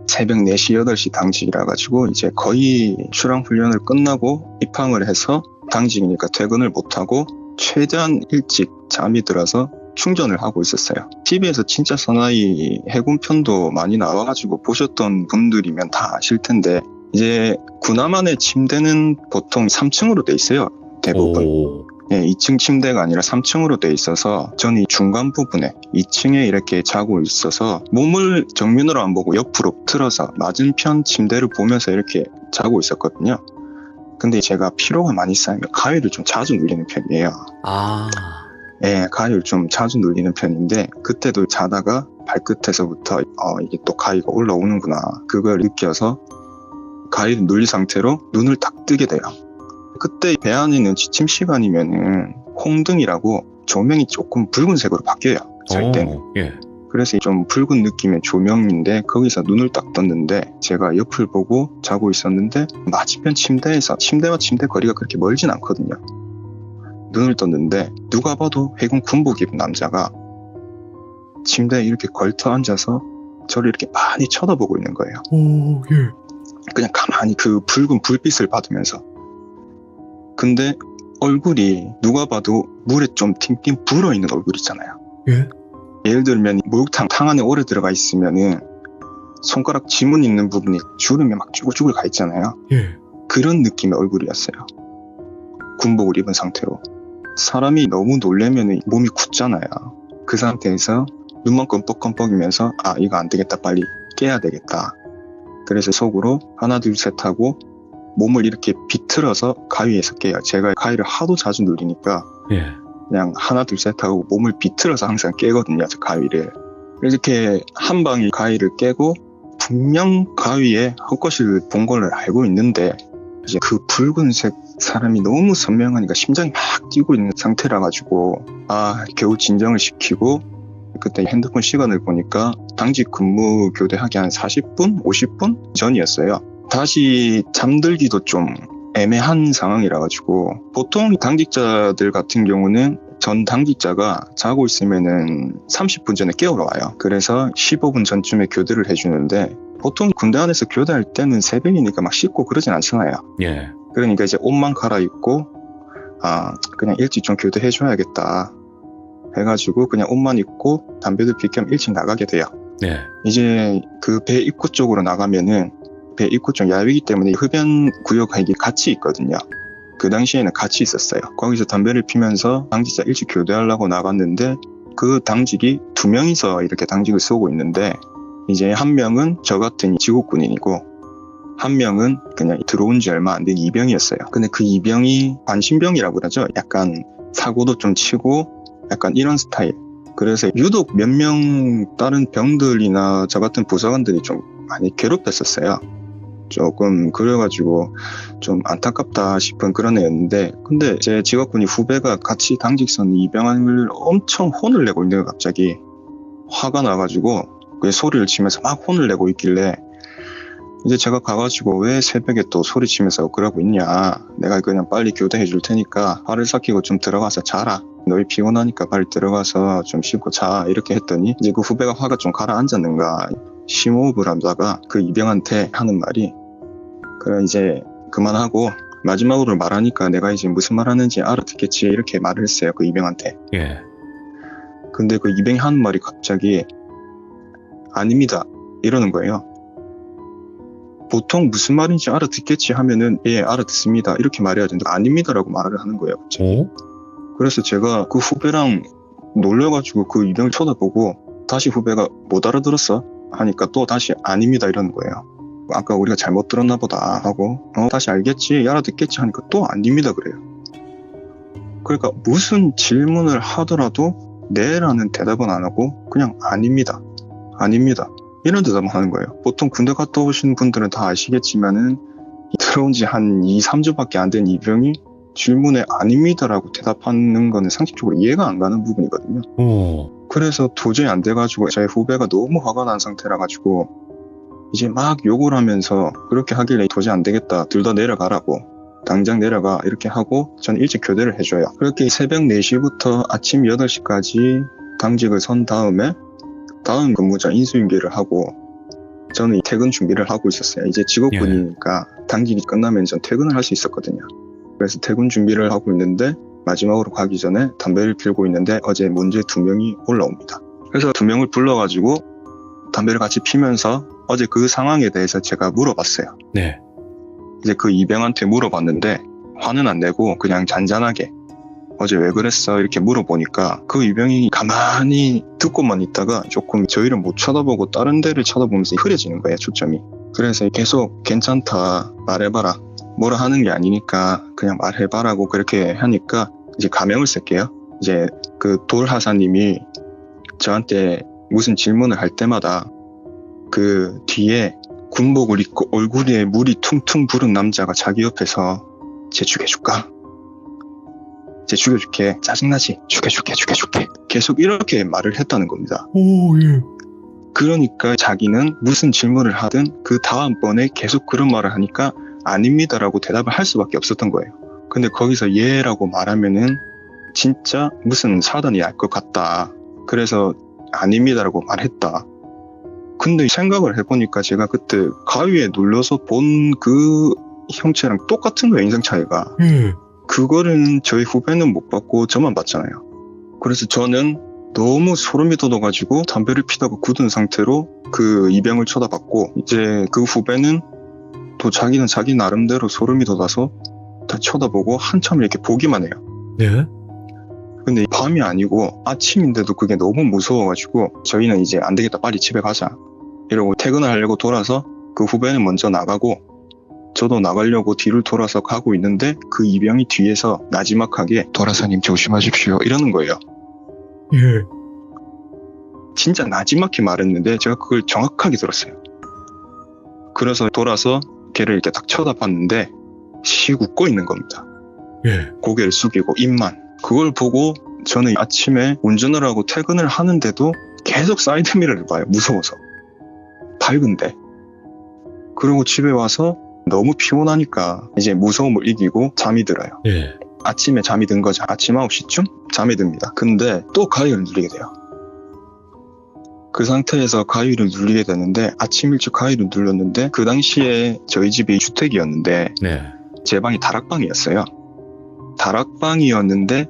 새벽 4시, 8시 당직이라 가지고 이제 거의 출항 훈련을 끝나고 입항을 해서 당직이니까 퇴근을 못하고 최대한 일찍 잠이 들어서 충전을 하고 있었어요. TV에서 진짜 사나이 해군 편도 많이 나와가지고 보셨던 분들이면 다 아실 텐데, 이제 군함 안에 침대는 보통 3층으로 돼 있어요. 대부분. 오. 예, 2층 침대가 아니라 3층으로 돼 있어서 저는 이 중간 부분에 2층에 이렇게 자고 있어서 몸을 정면으로 안 보고 옆으로 틀어서 맞은편 침대를 보면서 이렇게 자고 있었거든요. 근데 제가 피로가 많이 쌓이면 가위를 좀 자주 눌리는 편이에요. 아. 예, 가위를 좀 자주 눌리는 편인데 그때도 자다가 발끝에서부터 이게 또 가위가 올라오는구나 그걸 느껴서 가위를 눌린 상태로 눈을 딱 뜨게 돼요. 그때 배 안에 있는 지침 시간이면은 홍등이라고 조명이 조금 붉은색으로 바뀌어요. 잘 때는. 예. 그래서 좀 붉은 느낌의 조명인데 거기서 눈을 딱 떴는데 제가 옆을 보고 자고 있었는데 맞은편 침대에서 침대와 침대 거리가 그렇게 멀진 않거든요. 눈을 떴는데 누가 봐도 해군 군복 입은 남자가 침대에 이렇게 걸터 앉아서 저를 이렇게 많이 쳐다보고 있는 거예요. 오, 예. 그냥 가만히 그 붉은 불빛을 받으면서. 근데 얼굴이 누가 봐도 물에 좀 팅팅 불어있는 얼굴 있잖아요. 예? 예를 들면 목욕탕 탕 안에 오래 들어가 있으면은 손가락 지문 있는 부분이 주름이 막 쭈글쭈글 가 있잖아요. 예. 그런 느낌의 얼굴이었어요. 군복을 입은 상태로. 사람이 너무 놀래면 몸이 굳잖아요. 그 상태에서 눈만 껌뻑껌뻑이면서 아 이거 안 되겠다 빨리 깨야 되겠다. 그래서 속으로 하나 둘 셋 하고 몸을 이렇게 비틀어서 가위에서 깨요. 제가 가위를 하도 자주 눌리니까 예. 그냥 하나 둘 셋 하고 몸을 비틀어서 항상 깨거든요. 저 가위를. 이렇게 한 방에 가위를 깨고 분명 가위에 헛것을 본 걸 알고 있는데 이제 그 붉은색 사람이 너무 선명하니까 심장이 막 뛰고 있는 상태라 가지고 아 겨우 진정을 시키고 그때 핸드폰 시간을 보니까 당직 근무 교대하기 한 40분? 50분 전이었어요. 다시 잠들기도 좀 애매한 상황이라 가지고 보통 당직자들 같은 경우는 전 당직자가 자고 있으면은 30분 전에 깨우러 와요. 그래서 15분 전쯤에 교대를 해주는데 보통 군대 안에서 교대할 때는 새벽이니까 막 씻고 그러진 않잖아요. 예. 그러니까 이제 옷만 갈아입고 아 그냥 일찍 좀 교대해줘야겠다 해가지고 그냥 옷만 입고 담배도 필 겸 일찍 나가게 돼요. 예. 이제 그 배 입구 쪽으로 나가면은 배 입구 쪽 야외이기 때문에 흡연 구역과 이게 같이 있거든요. 그 당시에는 같이 있었어요. 거기서 담배를 피면서 당직자 일찍 교대하려고 나갔는데 그 당직이 2명이서 이렇게 당직을 쏘고 있는데 이제 한 명은 저 같은 직업군인이고 한 명은 그냥 들어온 지 얼마 안 된 이병이었어요. 근데 그 이병이 관심병이라고 그러죠. 약간 사고도 좀 치고 약간 이런 스타일. 그래서 유독 몇 명 다른 병들이나 저 같은 부사관들이 좀 많이 괴롭혔었어요. 조금 그래가지고 좀 안타깝다 싶은 그런 애였는데 근데 제 직업군이 후배가 같이 당직선 이병을 엄청 혼을 내고 있는 거예요. 갑자기 화가 나가지고 그 소리를 치면서 막 혼을 내고 있길래 이제 제가 가가지고 왜 새벽에 또 소리치면서 그러고 있냐 내가 그냥 빨리 교대해 줄 테니까 화를 삭히고 좀 들어가서 자라 너희 피곤하니까 빨리 들어가서 좀 씻고 자 이렇게 했더니 이제 그 후배가 화가 좀 가라앉았는가 심호흡을 하다가 그 이병한테 하는 말이 그래 이제 그만하고 마지막으로 말하니까 내가 이제 무슨 말 하는지 알아듣겠지 이렇게 말을 했어요. 그 이병한테. 예. 근데 그 이병이 하는 말이 갑자기 아닙니다 이러는 거예요. 보통 무슨 말인지 알아듣겠지 하면은 예 알아듣습니다 이렇게 말해야 되는데 아닙니다라고 말을 하는 거예요. 갑자기. 오? 그래서 제가 그 후배랑 놀려가지고 그 이병을 쳐다보고 다시 후배가 못 알아들었어 하니까 또 다시 아닙니다 이러는 거예요. 아까 우리가 잘못 들었나 보다 하고 다시 알겠지 알아듣겠지 하니까 또 아닙니다 그래요. 그러니까 무슨 질문을 하더라도 네라는 대답은 안 하고 그냥 아닙니다 이런 대답만 하는 거예요. 보통 군대 갔다 오신 분들은 다 아시겠지만은 들어온 지 한 2-3주밖에 안 된 이병이 질문에 아닙니다라고 대답하는 거는 상식적으로 이해가 안 가는 부분이거든요. 오. 그래서 도저히 안 돼가지고 제 후배가 너무 화가 난 상태라 가지고 이제 막 욕을 하면서 그렇게 하길래 도저히 안 되겠다 둘 다 내려가라고 당장 내려가 이렇게 하고 저는 일찍 교대를 해줘요. 그렇게 새벽 4시부터 아침 8시까지 당직을 선 다음에 다음 근무자 인수인계를 하고 저는 퇴근 준비를 하고 있었어요. 이제 직업군이니까 당직이 끝나면 전 퇴근을 할 수 있었거든요. 그래서 퇴근 준비를 하고 있는데 마지막으로 가기 전에 담배를 피우고 있는데 어제 문제 2명이 올라옵니다. 그래서 2명을 불러가지고 담배를 같이 피면서 어제 그 상황에 대해서 제가 물어봤어요. 네. 이제 그 이병한테 물어봤는데 화는 안 내고 그냥 잔잔하게 어제 왜 그랬어? 이렇게 물어보니까 그 이병이 가만히 듣고만 있다가 조금 저희를 못 쳐다보고 다른 데를 쳐다보면서 흐려지는 거예요, 초점이. 그래서 계속 괜찮다, 말해봐라. 뭐라 하는 게 아니니까 그냥 말해봐라고 그렇게 하니까 이제 가명을 쓸게요. 이제 그 돌하사님이 저한테 무슨 질문을 할 때마다 그 뒤에 군복을 입고 얼굴에 물이 퉁퉁 부른 남자가 자기 옆에서 쟤 죽여줄까? 쟤 죽여줄게. 짜증나지? 죽여줄게. 계속 이렇게 말을 했다는 겁니다. 오, 예. 그러니까 자기는 무슨 질문을 하든 그 다음번에 계속 그런 말을 하니까 아닙니다라고 대답을 할 수밖에 없었던 거예요. 근데 거기서 예라고 말하면은 진짜 무슨 사단이 날 것 같다. 그래서 아닙니다라고 말했다. 근데 생각을 해보니까 제가 그때 가위에 눌러서 본 그 형체랑 똑같은 거예요, 인상 차이가. 예. 그거는 저희 후배는 못 봤고 저만 봤잖아요. 그래서 저는 너무 소름이 돋아가지고 담배를 피다가 굳은 상태로 그 이병을 쳐다봤고, 이제 그 후배는 또 자기는 자기 나름대로 소름이 돋아서 다 쳐다보고 한참 이렇게 보기만 해요. 네. 근데 밤이 아니고 아침인데도 그게 너무 무서워가지고 저희는 이제 안 되겠다, 빨리 집에 가자 이러고 퇴근을 하려고 돌아서 그 후배는 먼저 나가고 저도 나가려고 뒤를 돌아서 가고 있는데 그 이병이 뒤에서 나지막하게 도라사님 조심하십시오 이러는 거예요. 예. 진짜 나지막히 말했는데 제가 그걸 정확하게 들었어요. 그래서 돌아서 걔를 이렇게 딱 쳐다봤는데 씩 웃고 있는 겁니다. 예. 고개를 숙이고 입만. 그걸 보고 저는 아침에 운전을 하고 퇴근을 하는데도 계속 사이드미러를 봐요. 무서워서. 밝은데. 그리고 집에 와서 너무 피곤하니까 이제 무서움을 이기고 잠이 들어요. 예. 아침에 잠이 든 거죠. 아침 9시쯤 잠이 듭니다. 근데 또 가위를 누르게 돼요. 그 상태에서 가위를 누르게 되는데 아침 일찍 가위를 눌렀는데 그 당시에 저희 집이 주택이었는데 네. 제 방이 다락방이었어요. 다락방이었는데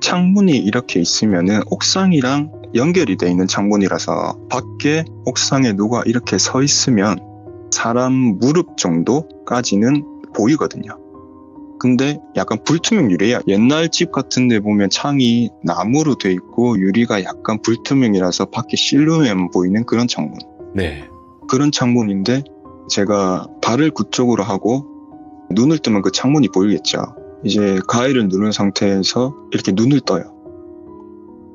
창문이 이렇게 있으면은 옥상이랑 연결이 돼 있는 창문이라서 밖에 옥상에 누가 이렇게 서 있으면 사람 무릎 정도까지는 보이거든요. 근데 약간 불투명 유리야. 옛날 집 같은 데 보면 창이 나무로 돼 있고 유리가 약간 불투명이라서 밖에 실루엣만 보이는 그런 창문. 네. 그런 창문인데 제가 발을 그쪽으로 하고 눈을 뜨면 그 창문이 보이겠죠. 이제 가위를 누른 상태에서 이렇게 눈을 떠요.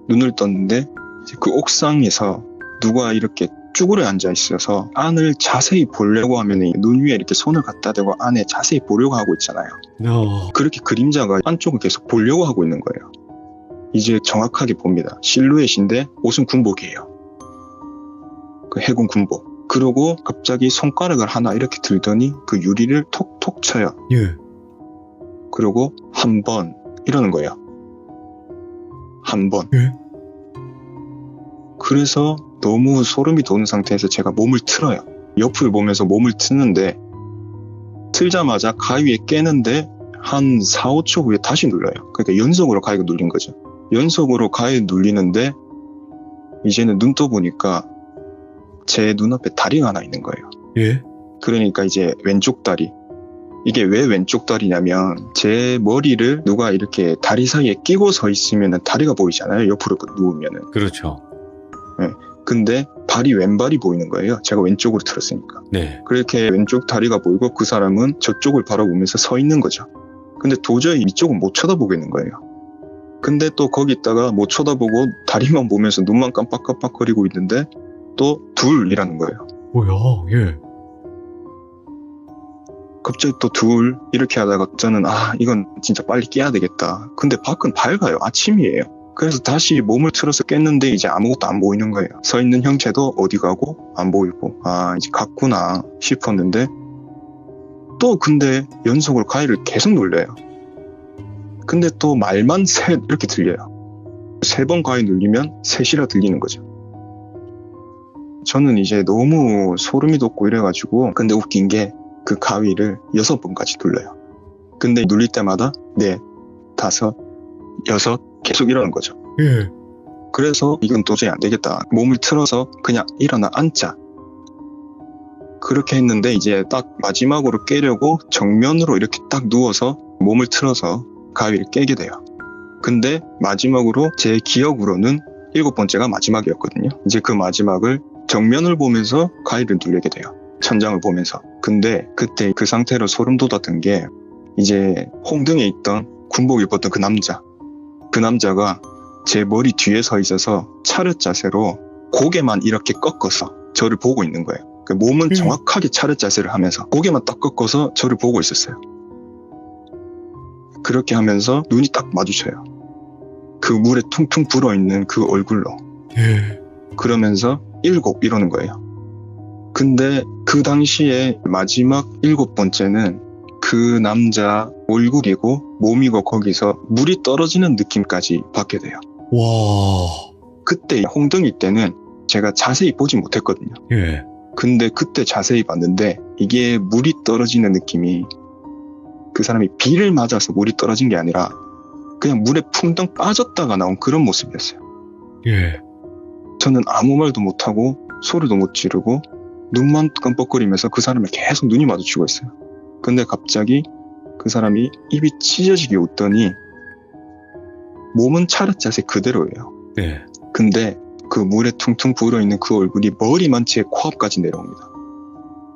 눈을 떴는데 이제 그 옥상에서 누가 이렇게 쭈그려 앉아 있어서 안을 자세히 보려고 하면 눈 위에 이렇게 손을 갖다 대고 안에 자세히 보려고 하고 있잖아요. 그렇게 그림자가 안쪽을 계속 보려고 하고 있는 거예요. 이제 정확하게 봅니다. 실루엣인데 옷은 군복이에요. 그 해군 군복. 그러고 갑자기 손가락을 하나 이렇게 들더니 그 유리를 톡톡 쳐요. 예. 그리고 한 번 이러는 거예요. 한 번. 예. 그래서 너무 소름이 돋는 상태에서 제가 몸을 틀어요. 옆을 보면서 몸을 트는데 틀자마자 가위에 깨는데 한 4, 5초 후에 다시 눌러요. 그러니까 연속으로 가위가 눌린 거죠. 연속으로 가위 눌리는데 이제는 눈 떠보니까 제 눈앞에 다리가 하나 있는 거예요. 예. 그러니까 이제 왼쪽 다리. 이게 왜 왼쪽 다리냐면 제 머리를 누가 이렇게 다리 사이에 끼고 서 있으면 다리가 보이잖아요. 옆으로 누우면은. 그렇죠. 근데 발이 왼발이 보이는 거예요. 제가 왼쪽으로 틀었으니까. 네. 그렇게 왼쪽 다리가 보이고 그 사람은 저쪽을 바라보면서 서 있는 거죠. 근데 도저히 이쪽은 못 쳐다보겠는 거예요. 근데 또 거기다가 못 쳐다보고 다리만 보면서 눈만 깜빡깜빡거리고 있는데 또 둘이라는 거예요. 뭐야? 예. 갑자기 또 둘 이렇게 하다가 저는 이건 진짜 빨리 깨야 되겠다. 근데 밖은 밝아요. 아침이에요. 그래서 다시 몸을 틀어서 깼는데 이제 아무것도 안 보이는 거예요. 서 있는 형체도 어디 가고 안 보이고 이제 갔구나 싶었는데 또 근데 연속으로 가위를 계속 눌려요. 근데 또 말만 셋 이렇게 들려요. 3번 가위 눌리면 셋이라 들리는 거죠. 저는 이제 너무 소름이 돋고 이래가지고 근데 웃긴 게 그 가위를 6번까지 눌러요. 근데 눌릴 때마다 4, 5, 계속 이러는 거죠. 예. 그래서 이건 도저히 안 되겠다. 몸을 틀어서 그냥 일어나 앉자. 그렇게 했는데 이제 딱 마지막으로 깨려고 정면으로 이렇게 딱 누워서 몸을 틀어서 가위를 깨게 돼요. 근데 마지막으로 제 기억으로는 7번째가 마지막이었거든요. 이제 그 마지막을 정면을 보면서 가위를 누르게 돼요. 천장을 보면서. 근데 그때 그 상태로 소름 돋았던 게 이제 홍등에 있던 군복 입었던 그 남자가 제 머리 뒤에 서 있어서 차렷 자세로 고개만 이렇게 꺾어서 저를 보고 있는 거예요. 그 몸은 정확하게 차렷 자세를 하면서 고개만 딱 꺾어서 저를 보고 있었어요. 그렇게 하면서 눈이 딱 마주쳐요. 그 물에 퉁퉁 불어있는 그 얼굴로. 예. 그러면서 7 이러는 거예요. 근데 그 당시에 마지막 7번째는 그 남자 얼굴이고 몸이고 거기서 물이 떨어지는 느낌까지 받게 돼요. 와. 그때 홍등이 때는 제가 자세히 보지 못했거든요. 예. 근데 그때 자세히 봤는데 이게 물이 떨어지는 느낌이 그 사람이 비를 맞아서 물이 떨어진 게 아니라 그냥 물에 풍덩 빠졌다가 나온 그런 모습이었어요. 예. 저는 아무 말도 못하고 소리도 못 지르고 눈만 깜빡거리면서 그 사람을 계속 눈이 마주치고 있어요. 근데 갑자기 그 사람이 입이 찢어지게 웃더니 몸은 차렷 자세 그대로예요. 예. 근데 그 물에 퉁퉁 불어있는 그 얼굴이 머리만 제 코앞까지 내려옵니다.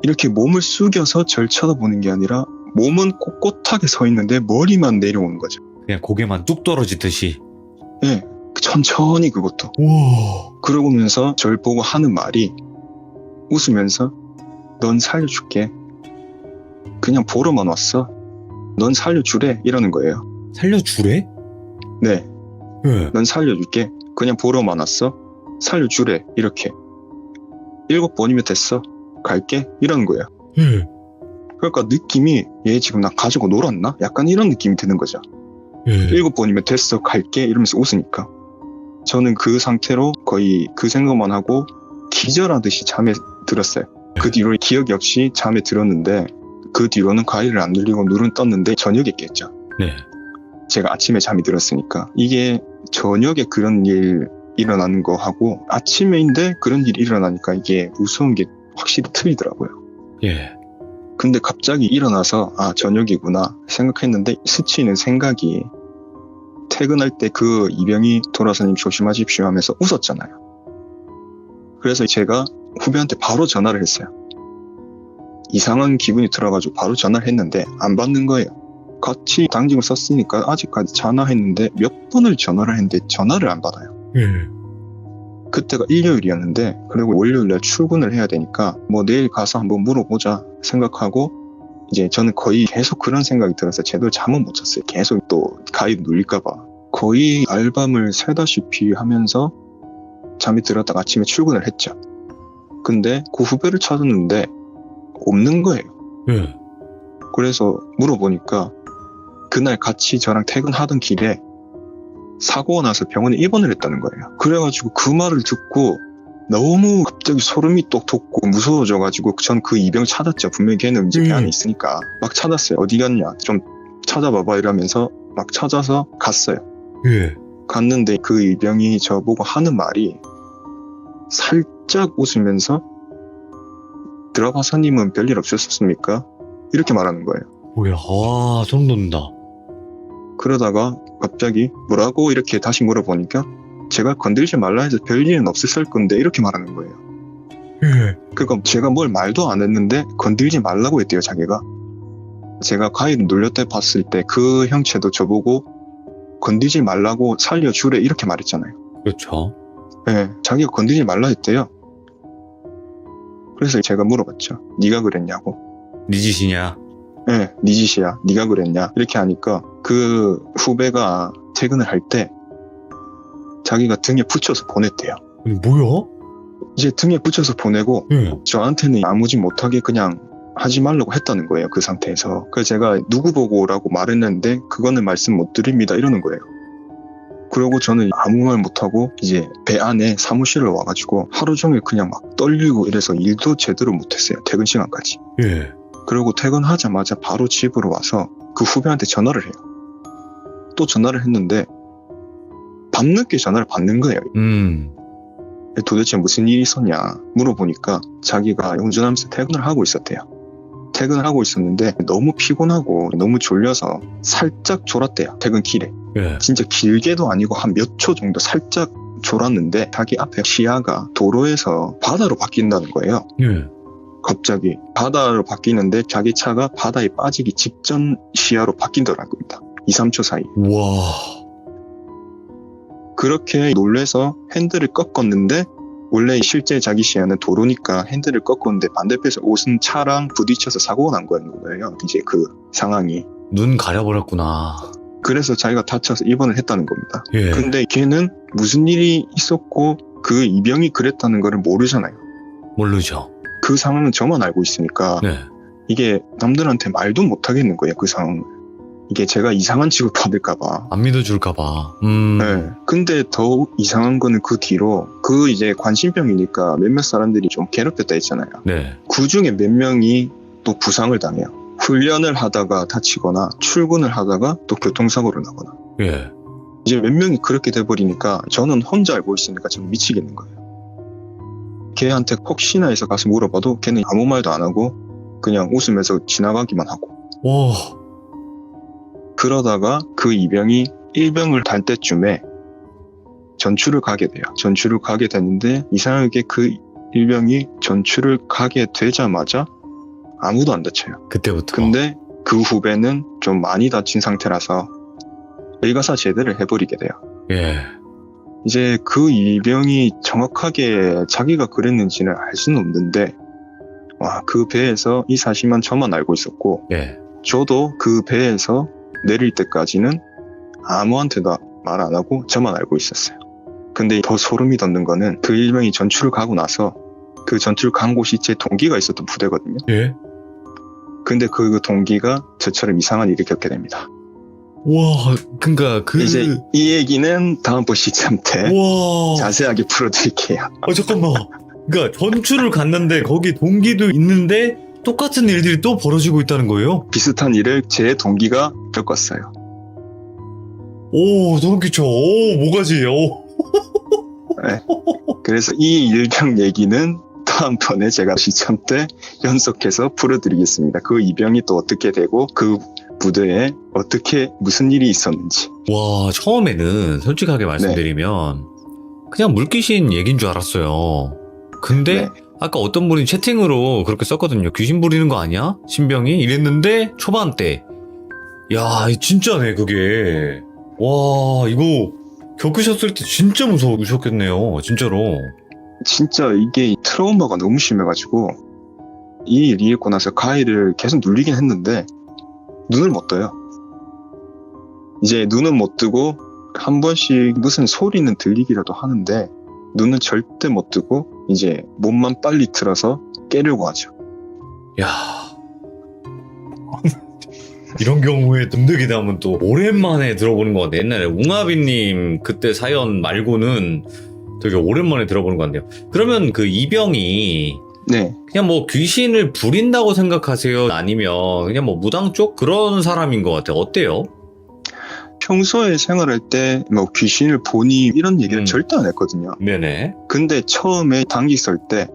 이렇게 몸을 숙여서 절 쳐다보는 게 아니라 몸은 꼿꼿하게 서 있는데 머리만 내려오는 거죠. 그냥 고개만 뚝 떨어지듯이. 예, 천천히 그것도. 와. 그러면서 절 보고 하는 말이 웃으면서 넌 살려줄게. 그냥 보러만 왔어. 넌 살려주래. 이러는 거예요. 살려주래? 네, 예. 넌 살려줄게. 그냥 보러만 왔어. 살려주래. 이렇게. 7번이면 됐어. 갈게. 이러는 거예요. 예. 그러니까 느낌이 얘 지금 나 가지고 놀았나? 약간 이런 느낌이 드는 거죠. 예. 7번이면 됐어. 갈게. 이러면서 웃으니까. 저는 그 상태로 거의 그 생각만 하고 기절하듯이 잠에 들었어요. 그 뒤로 기억이 없이 잠에 들었는데 그 뒤로는 가위를 안 눌리고 눈은 떴는데 저녁에 깼죠. 네. 제가 아침에 잠이 들었으니까. 이게 저녁에 그런 일 일어나는 거 하고 아침에인데 그런 일이 일어나니까 이게 무서운 게 확실히 틀리더라고요. 예. 근데 갑자기 일어나서 아 저녁이구나 생각했는데 스치는 생각이 퇴근할 때 그 이병희 도라사님 조심하십시오 하면서 웃었잖아요. 그래서 제가 후배한테 바로 전화를 했어요. 이상한 기분이 들어가지고 바로 전화를 했는데 안 받는 거예요. 같이 당직을 썼으니까 아직까지 전화했는데 몇 번을 전화를 했는데 전화를 안 받아요. 예. 그때가 일요일이었는데 그리고 월요일날 출근을 해야 되니까 뭐 내일 가서 한번 물어보자 생각하고 이제 저는 거의 계속 그런 생각이 들어서 제대로 잠은 못 잤어요. 계속 또 가위 눌릴까봐 거의 알밤을 새다시피 하면서 잠이 들었다가 아침에 출근을 했죠. 근데 그 후배를 찾았는데 없는 거예요. 예. 그래서 물어보니까 그날 같이 저랑 퇴근하던 길에 사고가 나서 병원에 입원을 했다는 거예요. 그래가지고 그 말을 듣고 너무 갑자기 소름이 똑 돋고 무서워져가지고 전 그 이병 찾았죠. 분명히 걔는 이제 배 안에 있으니까 막 찾았어요. 어디 갔냐 좀 찾아봐봐 이러면서 막 찾아서 갔어요. 예. 갔는데 그 이병이 저보고 하는 말이 살짝 웃으면서 드라바사님은 별일 없으셨습니까? 이렇게 말하는 거예요. 뭐야, 아, 소름 돋는다. 그러다가 갑자기 뭐라고 이렇게 다시 물어보니까 제가 건들지 말라 해서 별일은 없었을 건데 이렇게 말하는 거예요. 예. 그러니까 제가 뭘 말도 안 했는데 건들지 말라고 했대요, 자기가. 제가 가위를 눌렸다 봤을 때 그 형체도 저보고 건들지 말라고 살려주래 이렇게 말했잖아요. 그렇죠. 네, 자기가 건들지 말라 했대요. 그래서 제가 물어봤죠. 네가 그랬냐고. 네 짓이냐? 네, 네 짓이야. 네가 그랬냐. 이렇게 하니까 그 후배가 퇴근을 할 때 자기가 등에 붙여서 보냈대요. 아니, 뭐야? 이제 등에 붙여서 보내고 예. 저한테는 아무 짓 못하게 그냥 하지 말라고 했다는 거예요. 그 상태에서. 그래서 제가 누구 보고 오라고 말했는데 그거는 말씀 못 드립니다. 이러는 거예요. 그리고 저는 아무 말 못하고 이제 배 안에 사무실을 와가지고 하루 종일 그냥 막 떨리고 이래서 일도 제대로 못했어요. 퇴근 시간까지. 예. 그리고 퇴근하자마자 바로 집으로 와서 그 후배한테 전화를 해요. 또 전화를 했는데 밤늦게 전화를 받는 거예요. 음. 도대체 무슨 일이 있었냐 물어보니까 자기가 운전하면서 퇴근을 하고 있었대요. 퇴근을 하고 있었는데 너무 피곤하고 너무 졸려서 살짝 졸았대요. 퇴근길에. 예. 진짜 길게도 아니고 한 몇 초 정도 살짝 졸았는데 자기 앞에 시야가 도로에서 바다로 바뀐다는 거예요. 예. 갑자기 바다로 바뀌는데 자기 차가 바다에 빠지기 직전 시야로 바뀐다는 겁니다. 2, 3초 사이. 와. 그렇게 놀래서 핸들을 꺾었는데 원래 실제 자기 시야는 도로니까 핸들을 꺾었는데 반대편에서 오는 차랑 부딪혀서 사고가 난 거예요. 이제 그 상황이. 눈 가려버렸구나. 그래서 자기가 다쳐서 입원을 했다는 겁니다. 예. 근데 걔는 무슨 일이 있었고 그 이병이 그랬다는 거를 모르잖아요. 모르죠. 그 상황은 저만 알고 있으니까 네. 이게 남들한테 말도 못 하겠는 거예요. 그 상황을. 이게 제가 이상한 취급 받을까봐. 안 믿어줄까봐. 네. 근데 더 이상한 거는 그 뒤로 그 이제 관심병이니까 몇몇 사람들이 좀 괴롭혔다 했잖아요. 네. 그 중에 몇 명이 또 부상을 당해요. 훈련을 하다가 다치거나 출근을 하다가 또 교통사고를 나거나. 예. 이제 몇 명이 그렇게 돼버리니까 저는 혼자 알고 있으니까 좀 미치겠는 거예요. 걔한테 혹시나 해서 가서 물어봐도 걔는 아무 말도 안 하고 그냥 웃으면서 지나가기만 하고. 와. 그러다가 그 이병이 일병을 달 때쯤에 전출을 가게 돼요. 전출을 가게 되는데 이상하게 그 일병이 전출을 가게 되자마자 아무도 안 다쳐요. 그때부터. 근데 그 후배는 좀 많이 다친 상태라서 일가사 제대를 해버리게 돼요. 예. 이제 그 이병이 정확하게 자기가 그랬는지는 알 수는 없는데 그 배에서 이 사실만 저만 알고 있었고 예. 저도 그 배에서 내릴 때까지는 아무한테도 말 안 하고 저만 알고 있었어요. 근데 더 소름이 돋는 거는 그 일병이 전출을 가고 나서 그 전출 간 곳이 제 동기가 있었던 부대거든요. 예. 근데 그 동기가 저처럼 이상한 일을 겪게 됩니다. 와, 그니까 이제 이 얘기는 다음번 시참 때 와. 자세하게 풀어드릴게요. 잠깐만. 그니까 전출을 갔는데 거기 동기도 있는데 똑같은 일들이 또 벌어지고 있다는 거예요? 비슷한 일을 제 동기가 겪었어요. 오, 소름 끼쳐. 오, 뭐가지? 오. 네. 그래서 이 일병 얘기는 다음번에 제가 시참 때 연속해서 풀어드리겠습니다. 그 이병이 또 어떻게 되고 그 부대에 어떻게 무슨 일이 있었는지. 와, 처음에는 솔직하게 말씀드리면 그냥 물귀신 얘기인 줄 알았어요. 근데 네. 아까 어떤 분이 채팅으로 그렇게 썼거든요. 귀신 부리는 거 아니야? 신병이? 이랬는데 초반 때 야, 진짜네 그게. 와, 이거 겪으셨을 때 진짜 무서우셨겠네요. 진짜로. 진짜 이게 트라우마가 너무 심해가지고 이 일이 있고 나서 가위를 계속 눌리긴 했는데 눈을 못 떠요. 이제 눈은 못 뜨고 한 번씩 무슨 소리는 들리기라도 하는데 눈은 절대 못 뜨고 이제 몸만 빨리 틀어서 깨려고 하죠. 야. 이런 경우에 듬득이다 하면 또 오랜만에 들어보는 것 같아요. 옛날에 웅아비님 그때 사연 말고는 되게 오랜만에 들어보는 것 같네요. 그러면 그 이병이 네. 그냥 뭐 귀신을 부린다고 생각하세요? 아니면 그냥 뭐 무당 쪽 그런 사람인 것 같아요. 어때요? 평소에 생활할 때 뭐 귀신을 보니 이런 얘기를 절대 안 했거든요. 네네. 근데 처음에 단기 썰 때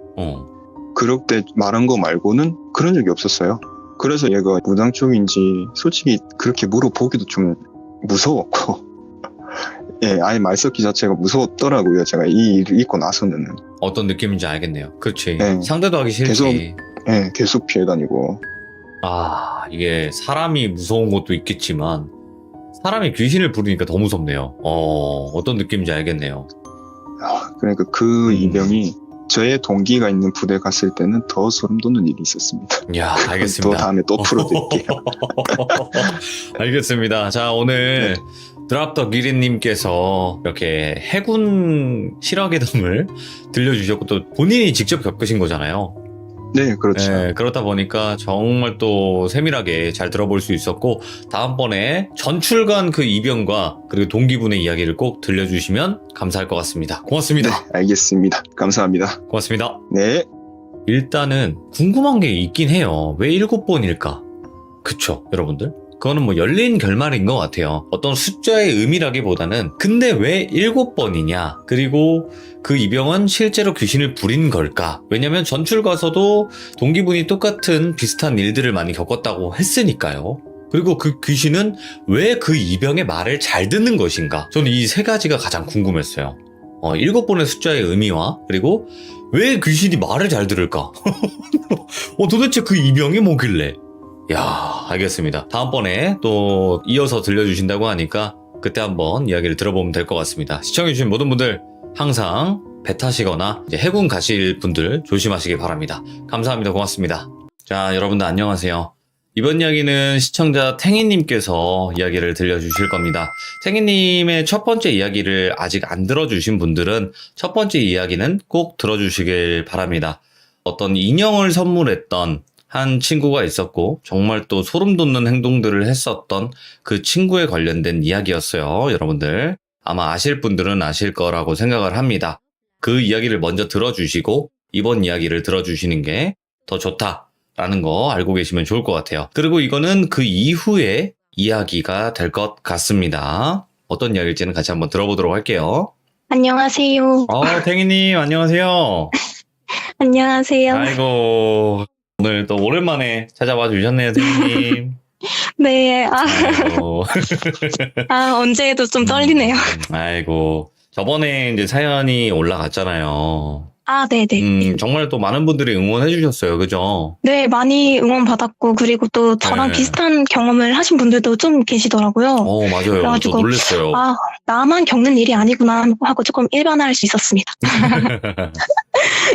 그럴 때 말한 거 말고는 그런 적이 없었어요. 그래서 얘가 무당 쪽인지 솔직히 그렇게 물어보기도 좀 무서웠고 예, 아예 말 섞기 자체가 무서웠더라고요. 제가 이 일을 잊고 나서는. 어떤 느낌인지 알겠네요. 그렇지. 네. 상대도 하기 싫지. 예, 계속 피해 다니고. 아, 이게 사람이 무서운 것도 있겠지만 사람이 귀신을 부르니까 더 무섭네요. 어떤 느낌인지 알겠네요. 그러니까 그 이병이 저의 동기가 있는 부대 갔을 때는 더 소름 돋는 일이 있었습니다. 야, 알겠습니다. 또 다음에 또 풀어드릴게요. 알겠습니다. 자, 오늘 드랍더 기린님께서 이렇게 해군 실화괴담을 들려주셨고 또 본인이 직접 겪으신 거잖아요. 네, 그렇죠. 네, 그렇다 보니까 정말 또 세밀하게 잘 들어볼 수 있었고 다음번에 전출간 그 이병과 그리고 동기분의 이야기를 꼭 들려주시면 감사할 것 같습니다. 고맙습니다. 네, 알겠습니다. 감사합니다. 고맙습니다. 네. 일단은 궁금한 게 있긴 해요. 왜 7번일까? 그쵸, 여러분들? 그거는 뭐 열린 결말인 것 같아요. 어떤 숫자의 의미라기보다는 근데 왜 7번이냐? 그리고 그 이병헌 실제로 귀신을 부린 걸까? 왜냐면 전출 가서도 동기분이 똑같은 비슷한 일들을 많이 겪었다고 했으니까요. 그리고 그 귀신은 왜 그 이병의 말을 잘 듣는 것인가? 저는 이 세 가지가 가장 궁금했어요. 7번의 숫자의 의미와 그리고 왜 귀신이 말을 잘 들을까? 도대체 그 이병이 뭐길래? 야, 알겠습니다. 다음번에 또 이어서 들려주신다고 하니까 그때 한번 이야기를 들어보면 될 것 같습니다. 시청해주신 모든 분들 항상 배 타시거나 이제 해군 가실 분들 조심하시기 바랍니다. 감사합니다. 고맙습니다. 자, 여러분들 안녕하세요. 이번 이야기는 시청자 탱이님께서 이야기를 들려주실 겁니다. 탱이님의 첫 번째 이야기를 아직 안 들어주신 분들은 첫 번째 이야기는 꼭 들어주시길 바랍니다. 어떤 인형을 선물했던 한 친구가 있었고 정말 또 소름 돋는 행동들을 했었던 그 친구에 관련된 이야기였어요. 여러분들 아마 아실 분들은 아실 거라고 생각을 합니다. 그 이야기를 먼저 들어주시고 이번 이야기를 들어주시는 게 더 좋다라는 거 알고 계시면 좋을 것 같아요. 그리고 이거는 그 이후에 이야기가 될 것 같습니다. 어떤 이야기일지는 같이 한번 들어보도록 할게요. 안녕하세요. 탱이님 안녕하세요. 안녕하세요. 아이고 오늘 또 오랜만에 찾아와 주셨네요, 탱이님. 네, 아이고. 언제 해도 좀 떨리네요. 아이고. 저번에 이제 사연이 올라갔잖아요. 네네. 정말 또 많은 분들이 응원해 주셨어요. 그죠? 네, 많이 응원받았고, 그리고 또 저랑 네. 비슷한 경험을 하신 분들도 좀 계시더라고요. 맞아요. 저 그래가지고, 놀랐어요. 나만 겪는 일이 아니구나 하고 조금 일반화할 수 있었습니다.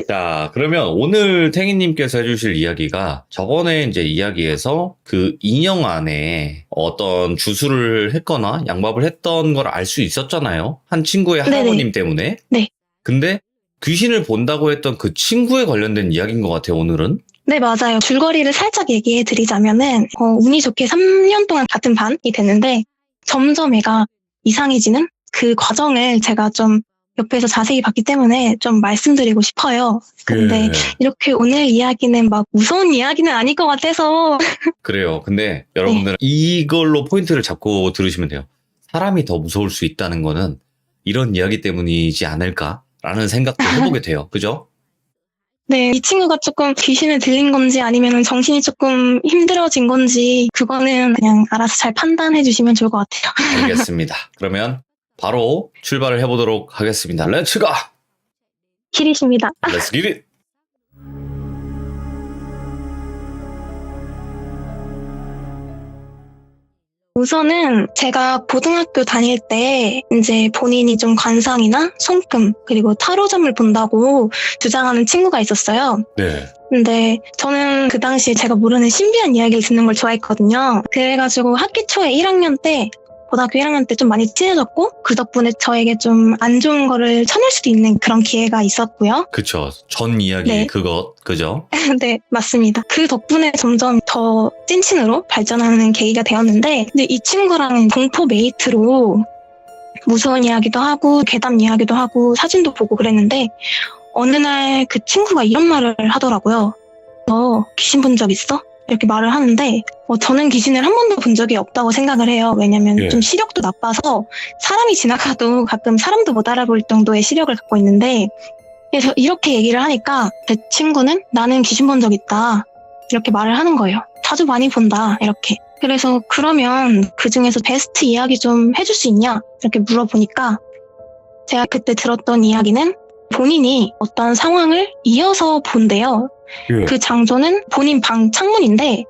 자, 그러면 오늘 탱이님께서 해주실 이야기가 저번에 이제 이야기에서 그 인형 안에 어떤 주술을 했거나 양밥을 했던 걸 알 수 있었잖아요. 한 친구의 네네. 할아버님 때문에. 네. 근데 귀신을 본다고 했던 그 친구에 관련된 이야기인 것 같아요, 오늘은. 네, 맞아요. 줄거리를 살짝 얘기해 드리자면은, 운이 좋게 3년 동안 같은 반이 됐는데, 점점 애가 이상해지는 그 과정을 제가 좀 옆에서 자세히 봤기 때문에 좀 말씀드리고 싶어요. 근데 이렇게 오늘 이야기는 막 무서운 이야기는 아닐 것 같아서. 그래요. 근데 여러분들은 이걸로 포인트를 잡고 들으시면 돼요. 사람이 더 무서울 수 있다는 거는 이런 이야기 때문이지 않을까라는 생각도 해보게 돼요. 그죠? 네, 이 친구가 조금 귀신을 들린 건지 아니면 정신이 조금 힘들어진 건지 그거는 그냥 알아서 잘 판단해 주시면 좋을 것 같아요. 알겠습니다. 그러면 바로 출발을 해보도록 하겠습니다. 렛츠 가! 키리십니다. 렛츠 기릿! 우선은 제가 고등학교 다닐 때 이제 본인이 좀 관상이나 손금 그리고 타로점을 본다고 주장하는 친구가 있었어요. 네. 근데 저는 그 당시에 제가 모르는 신비한 이야기를 듣는 걸 좋아했거든요. 그래가지고 학기 초에 1학년 때 고등학교 1학년 때 좀 많이 친해졌고 그 덕분에 저에게 좀 안 좋은 거를 쳐낼 수도 있는 그런 기회가 있었고요. 그쵸. 전 이야기 네. 그죠? 네, 맞습니다. 그 덕분에 점점 더 찐친으로 발전하는 계기가 되었는데 근데 이 친구랑 공포 메이트로 무서운 이야기도 하고 괴담 이야기도 하고 사진도 보고 그랬는데 어느 날 그 친구가 이런 말을 하더라고요. 너 귀신 본 적 있어? 이렇게 말을 하는데 저는 귀신을 한 번도 본 적이 없다고 생각을 해요. 왜냐면 좀 시력도 나빠서 사람이 지나가도 가끔 사람도 못 알아볼 정도의 시력을 갖고 있는데 그래서 이렇게 얘기를 하니까 제 친구는 나는 귀신 본 적 있다 이렇게 말을 하는 거예요. 자주 많이 본다 이렇게. 그래서 그러면 그중에서 베스트 이야기 좀 해줄 수 있냐 이렇게 물어보니까 제가 그때 들었던 이야기는 본인이 어떤 상황을 이어서 본대요. 그 장소는 본인 방 창문인데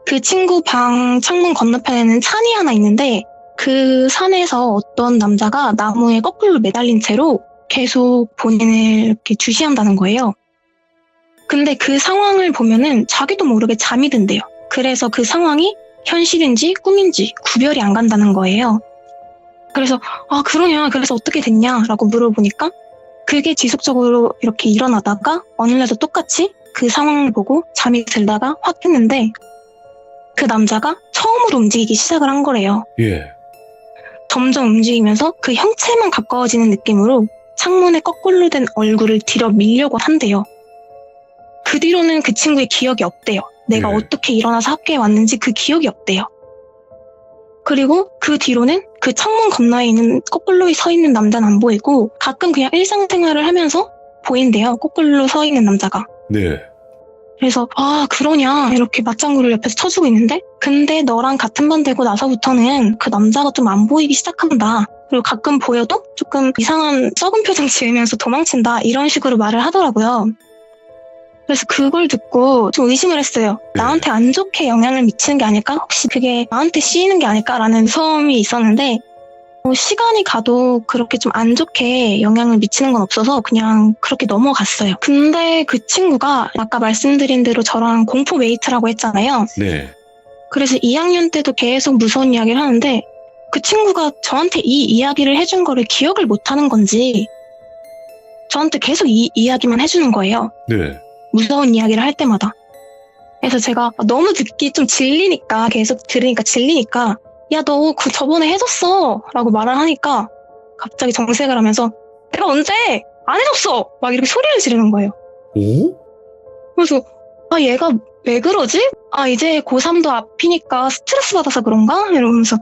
그 친구 방 창문 건너편에는 산이 하나 있는데 그 산에서 어떤 남자가 나무에 거꾸로 매달린 채로 계속 본인을 이렇게 주시한다는 거예요. 근데 그 상황을 보면은 자기도 모르게 잠이 든대요. 그래서 그 상황이 현실인지 꿈인지 구별이 안 간다는 거예요. 그래서 그러냐 그래서 어떻게 됐냐라고 물어보니까 그게 지속적으로 이렇게 일어나다가 어느 날도 똑같이 그 상황을 보고 잠이 들다가 확 깼는데 그 남자가 처음으로 움직이기 시작을 한 거래요. 점점 움직이면서 그 형체만 가까워지는 느낌으로 창문에 거꾸로 된 얼굴을 들여 밀려고 한대요. 그 뒤로는 그 친구의 기억이 없대요. 내가 네. 어떻게 일어나서 학교에 왔는지 그 기억이 없대요. 그리고 그 뒤로는 그 창문 건너에 있는 거꾸로 서 있는 남자는 안 보이고 가끔 그냥 일상생활을 하면서 보인대요. 거꾸로 서 있는 남자가. 네. 그래서 아 그러냐 이렇게 맞장구를 옆에서 쳐주고 있는데 근데 너랑 같은 반 되고 나서부터는 그 남자가 좀 안 보이기 시작한다. 그리고 가끔 보여도 조금 이상한 썩은 표정 지으면서 도망친다 이런 식으로 말을 하더라고요. 그래서 그걸 듣고 좀 의심을 했어요. 네. 나한테 안 좋게 영향을 미치는 게 아닐까? 혹시 그게 나한테 씌이는 게 아닐까라는 무서움이 있었는데 시간이 가도 그렇게 좀 안 좋게 영향을 미치는 건 없어서 그냥 그렇게 넘어갔어요. 근데 그 친구가 아까 말씀드린 대로 저랑 공포 메이트라고 했잖아요. 네. 그래서 2학년 때도 계속 무서운 이야기를 하는데 그 친구가 저한테 이 이야기를 해준 거를 기억을 못하는 건지 저한테 계속 이 이야기만 해주는 거예요. 네. 무서운 이야기를 할 때마다. 그래서 제가 너무 듣기 좀 질리니까 계속 들으니까 질리니까 야 너 그 저번에 해줬어 라고 말을 하니까 갑자기 정색을 하면서 내가 언제 안 해줬어 막 이렇게 소리를 지르는 거예요. 오? 그래서 아 얘가 왜 그러지? 아 이제 고3도 앞이니까 스트레스 받아서 그런가? 이러면서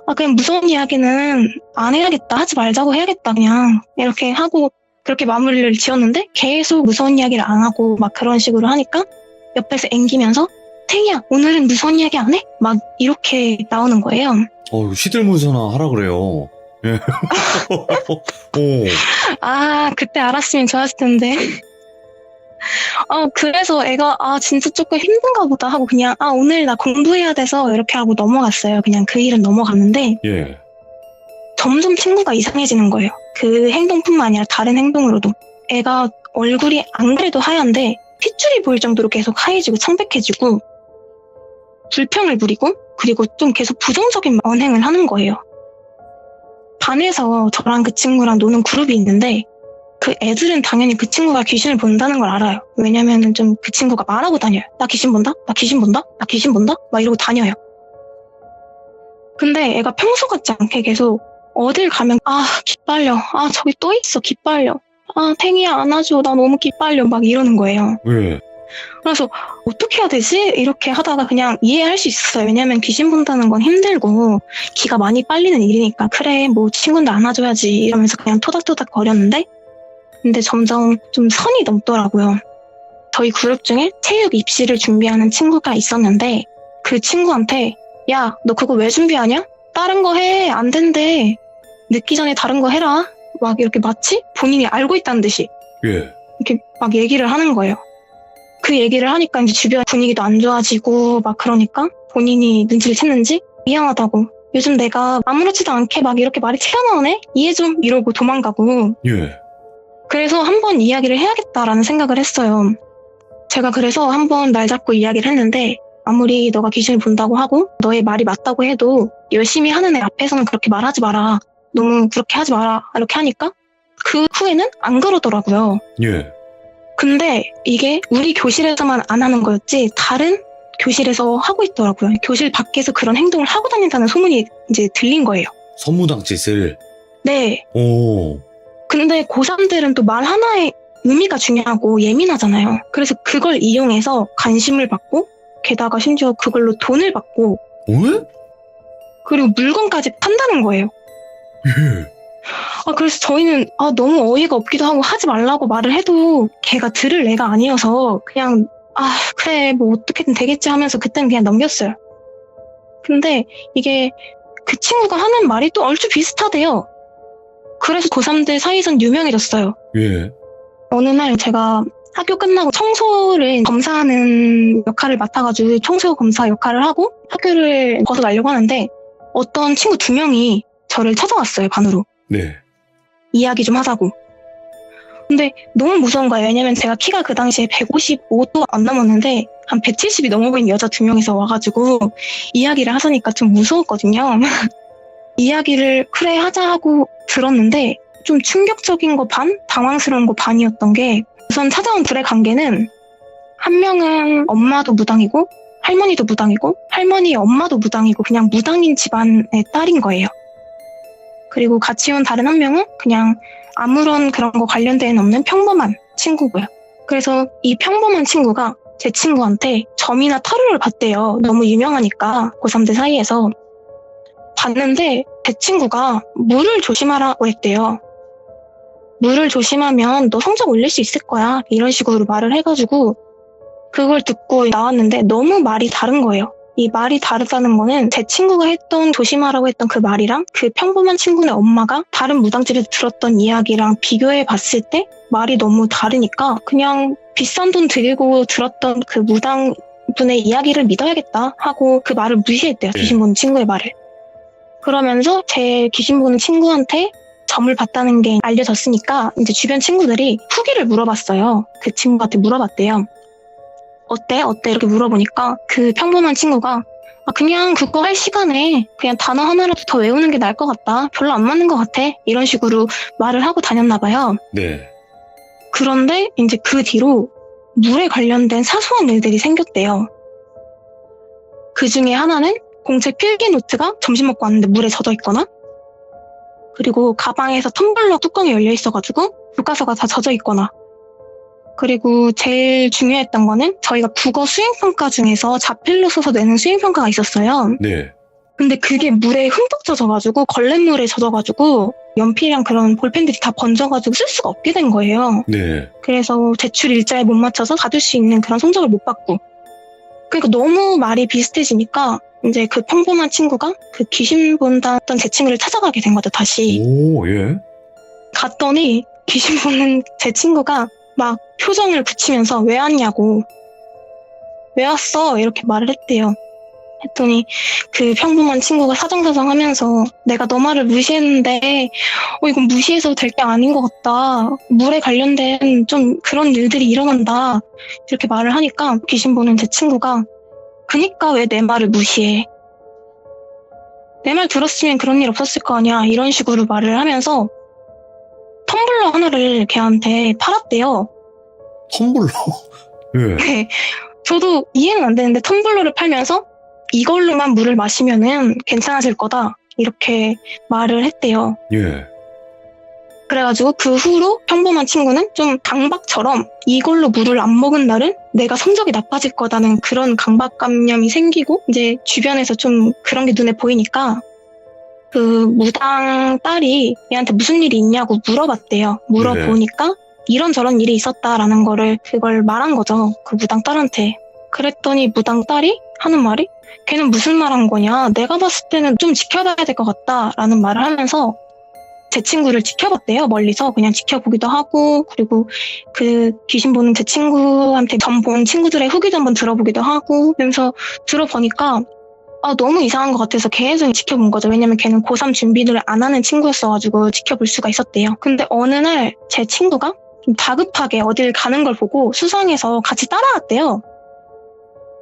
아 그냥 무서운 이야기는 안 해야겠다 하지 말자고 해야겠다 그냥 이렇게 하고 그렇게 마무리를 지었는데 계속 무서운 이야기를 안 하고 막 그런 식으로 하니까 옆에서 앵기면서 탱이야 오늘은 무서운 이야기 안 해? 막 이렇게 나오는 거예요. 시들문서나 하라 그래요. 예. 오. 아 그때 알았으면 좋았을 텐데. 그래서 애가 진짜 조금 힘든가 보다 하고 그냥 오늘 나 공부해야 돼서 이렇게 하고 넘어갔어요. 그냥 그 일은 넘어갔는데 예. 점점 친구가 이상해지는 거예요. 그 행동뿐만 아니라 다른 행동으로도. 애가 얼굴이 안 그래도 하얀데 핏줄이 보일 정도로 계속 하얘지고 창백해지고 불평을 부리고 그리고 좀 계속 부정적인 언행을 하는 거예요. 반에서 저랑 그 친구랑 노는 그룹이 있는데 그 애들은 당연히 그 친구가 귀신을 본다는 걸 알아요. 왜냐면은 좀 그 친구가 말하고 다녀요. 나 귀신 본다? 나 귀신 본다? 나 귀신 본다? 막 이러고 다녀요. 근데 애가 평소 같지 않게 계속 어딜 가면 기빨려. 저기 또 있어 기빨려. 탱이야 안아줘. 나 너무 기빨려. 막 이러는 거예요. 왜? 그래서 어떻게 해야 되지? 이렇게 하다가 그냥 이해할 수 있었어요. 왜냐면 귀신 본다는 건 힘들고 기가 많이 빨리는 일이니까 그래 뭐 친구인데 안아줘야지 이러면서 그냥 토닥토닥 거렸는데 근데 점점 좀 선이 넘더라고요. 저희 그룹 중에 체육 입시를 준비하는 친구가 있었는데 그 친구한테 야, 너 그거 왜 준비하냐? 다른 거 해. 안 된대. 늦기 전에 다른 거 해라. 막 이렇게 마치 본인이 알고 있다는 듯이 예. 이렇게 막 얘기를 하는 거예요. 그 얘기를 하니까 이제 주변 분위기도 안 좋아지고 막 그러니까 본인이 눈치를 챘는지 미안하다고. 요즘 내가 아무렇지도 않게 막 이렇게 말이 튀어나오네? 이해 좀 이러고 도망가고. 예. 그래서 한번 이야기를 해야겠다라는 생각을 했어요. 제가 그래서 한번 날 잡고 이야기를 했는데 아무리 너가 귀신을 본다고 하고 너의 말이 맞다고 해도 열심히 하는 애 앞에서는 그렇게 말하지 마라. 너무 그렇게 하지 마라. 이렇게 하니까 그 후에는 안 그러더라고요. 예. 근데 이게 우리 교실에서만 안 하는 거였지 다른 교실에서 하고 있더라고요. 교실 밖에서 그런 행동을 하고 다닌다는 소문이 이제 들린 거예요. 선무당짓을. 네. 오. 근데 고3들은 또 말 하나에 의미가 중요하고 예민하잖아요. 그래서 그걸 이용해서 관심을 받고 게다가 심지어 그걸로 돈을 받고 왜? 그리고 물건까지 판다는 거예요. 예. 그래서 저희는 너무 어이가 없기도 하고 하지 말라고 말을 해도 걔가 들을 애가 아니어서 그냥 그래 뭐 어떻게든 되겠지 하면서 그때는 그냥 넘겼어요. 근데 이게 그 친구가 하는 말이 또 얼추 비슷하대요. 그래서 고3들 사이에선 유명해졌어요. 예. 어느 날 제가 학교 끝나고 청소를 검사하는 역할을 맡아가지고 청소 검사 역할을 하고 학교를 벗어나려고 하는데 어떤 친구 2명이 저를 찾아왔어요, 반으로. 네. 이야기 좀 하자고. 근데 너무 무서운 거예요. 왜냐면 제가 키가 그 당시에 155도 안 넘었는데 한 170이 넘어 보이는 여자 2명이서 와가지고 이야기를 하자니까 좀 무서웠거든요. 이야기를 그래 하자 하고 들었는데 좀 충격적인 거 반, 당황스러운 거 반이었던 게 우선 찾아온 둘의 관계는 한 명은 엄마도 무당이고 할머니도 무당이고 할머니의 엄마도 무당이고 그냥 무당인 집안의 딸인 거예요. 그리고 같이 온 다른 한 명은 그냥 아무런 그런 거 관련된 없는 평범한 친구고요. 그래서 이 평범한 친구가 제 친구한테 점이나 타로를 봤대요. 너무 유명하니까 고3들 사이에서. 봤는데 제 친구가 물을 조심하라고 했대요. 물을 조심하면 너 성적 올릴 수 있을 거야. 이런 식으로 말을 해가지고 그걸 듣고 나왔는데 너무 말이 다른 거예요. 이 말이 다르다는 거는 제 친구가 조심하라고 했던 그 말이랑 그 평범한 친구네 엄마가 다른 무당집에서 들었던 이야기랑 비교해 봤을 때 말이 너무 다르니까 그냥 비싼 돈 들이고 들었던 그 무당분의 이야기를 믿어야겠다 하고 그 말을 무시했대요. 귀신 보는 친구의 말을. 그러면서 제 귀신 보는 친구한테 점을 봤다는 게 알려졌으니까 이제 주변 친구들이 후기를 물어봤어요. 그 친구한테 물어봤대요. 어때? 이렇게 물어보니까 그 평범한 친구가 그냥 그거 할 시간에 그냥 단어 하나라도 더 외우는 게 나을 것 같다. 별로 안 맞는 것 같아. 이런 식으로 말을 하고 다녔나 봐요. 네. 그런데 이제 그 뒤로 물에 관련된 사소한 일들이 생겼대요. 그 중에 하나는 공책 필기 노트가 점심 먹고 왔는데 물에 젖어 있거나, 그리고 가방에서 텀블러 뚜껑이 열려 있어가지고 교과서가 다 젖어 있거나, 그리고 제일 중요했던 거는 저희가 국어 수행평가 중에서 자필로 써서 내는 수행평가가 있었어요. 네. 근데 그게 물에 흠뻑 젖어가지고 걸레물에 젖어가지고 연필이랑 그런 볼펜들이 다 번져가지고 쓸 수가 없게 된 거예요. 네. 그래서 제출 일자에 못 맞춰서 받을 수 있는 그런 성적을 못 받고, 그러니까 너무 말이 비슷해지니까 이제 그 평범한 친구가 그 귀신 본다던 제 친구를 찾아가게 된 거죠. 다시 오, 예. 갔더니 귀신 보는 제 친구가 막 표정을 굳히면서 왜 왔냐고, 왜 왔어? 이렇게 말을 했대요. 했더니 그 평범한 친구가 사정사정 하면서 내가 너 말을 무시했는데 이건 무시해서 될 게 아닌 것 같다. 물에 관련된 좀 그런 일들이 일어난다. 이렇게 말을 하니까 귀신 보는 제 친구가 그니까 왜 내 말을 무시해. 내 말 들었으면 그런 일 없었을 거 아니야. 이런 식으로 말을 하면서 텀블러 하나를 걔한테 팔았대요. 텀블러? 예. 네. 저도 이해는 안 되는데 텀블러를 팔면서 이걸로만 물을 마시면은 괜찮아질 거다. 이렇게 말을 했대요. 예. 그래가지고 그 후로 평범한 친구는 좀 강박처럼 이걸로 물을 안 먹은 날은 내가 성적이 나빠질 거다는 그런 강박관념이 생기고, 이제 주변에서 좀 그런 게 눈에 보이니까 그 무당 딸이 얘한테 무슨 일이 있냐고 물어봤대요. 물어보니까 이런저런 일이 있었다라는 그걸 말한 거죠. 그 무당 딸한테. 그랬더니 무당 딸이 하는 말이 걔는 무슨 말 한 거냐. 내가 봤을 때는 좀 지켜봐야 될 것 같다라는 말을 하면서 제 친구를 지켜봤대요. 멀리서 그냥 지켜보기도 하고, 그리고 그 귀신 보는 제 친구한테 점 본 친구들의 후기도 한번 들어보기도 하고, 그러면서 들어보니까 너무 이상한 것 같아서 계속 지켜본 거죠. 왜냐면 걔는 고3 준비를 안 하는 친구였어가지고 지켜볼 수가 있었대요. 근데 어느 날 제 친구가 좀 다급하게 어딜 가는 걸 보고 수상해서 같이 따라갔대요.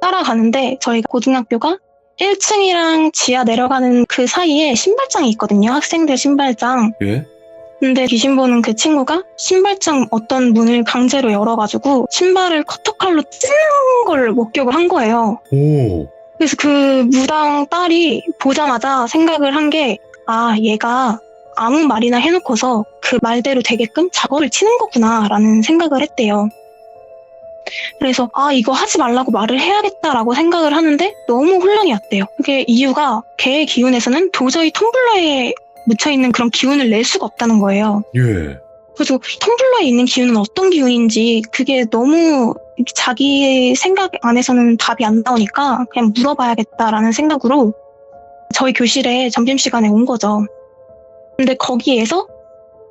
따라가는데 저희가 고등학교가 1층이랑 지하 내려가는 그 사이에 신발장이 있거든요. 학생들 신발장. 예. 근데 귀신 보는 그 친구가 신발장 어떤 문을 강제로 열어가지고 신발을 커터칼로 찌는 걸 목격을 한 거예요. 오. 그래서 그 무당 딸이 보자마자 생각을 한 게, 얘가 아무 말이나 해놓고서 그 말대로 되게끔 작업을 치는 거구나라는 생각을 했대요. 그래서 이거 하지 말라고 말을 해야겠다라고 생각을 하는데 너무 혼란이 왔대요. 그게 이유가 걔의 기운에서는 도저히 텀블러에 묻혀있는 그런 기운을 낼 수가 없다는 거예요. 예. 그래서 텀블러에 있는 기운은 어떤 기운인지 그게 너무 자기 생각 안에서는 답이 안 나오니까 그냥 물어봐야겠다라는 생각으로 저희 교실에 점심시간에 온 거죠. 근데 거기에서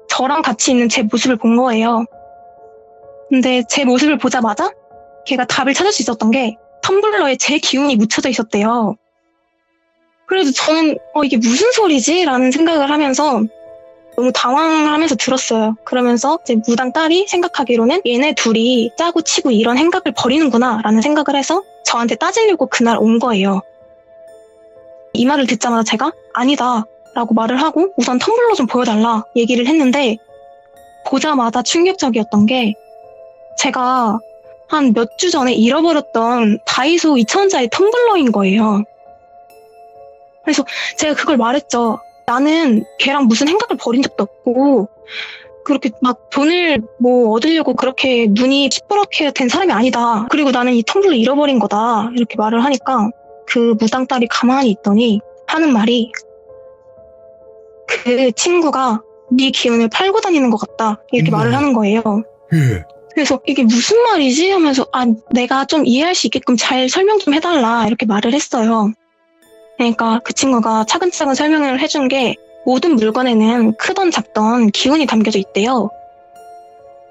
저랑 같이 있는 제 모습을 본 거예요. 근데 제 모습을 보자마자 걔가 답을 찾을 수 있었던 게 텀블러에 제 기운이 묻혀져 있었대요. 그래서 저는 이게 무슨 소리지? 라는 생각을 하면서 너무 당황하면서 들었어요. 그러면서 제 무당 딸이 생각하기로는 얘네 둘이 짜고 치고 이런 행각을 벌이는구나 라는 생각을 해서 저한테 따지려고 그날 온 거예요. 이 말을 듣자마자 제가 아니다 라고 말을 하고 우선 텀블러 좀 보여달라 얘기를 했는데, 보자마자 충격적이었던 게 제가 한 몇 주 전에 잃어버렸던 다이소 2,000원짜리 텀블러인 거예요. 그래서 제가 그걸 말했죠. 나는 걔랑 무슨 행각을 벌인 적도 없고 그렇게 막 돈을 뭐 얻으려고 그렇게 눈이 시퍼렇게 된 사람이 아니다. 그리고 나는 이 텀블러 잃어버린 거다. 이렇게 말을 하니까 그 무당딸이 가만히 있더니 하는 말이 그 친구가 네 기운을 팔고 다니는 것 같다. 이렇게 말을 하는 거예요. 예. 그래서 이게 무슨 말이지? 하면서 내가 좀 이해할 수 있게끔 잘 설명 좀 해달라. 이렇게 말을 했어요. 그러니까 그 친구가 차근차근 설명을 해준 게 모든 물건에는 크던 작던 기운이 담겨져 있대요.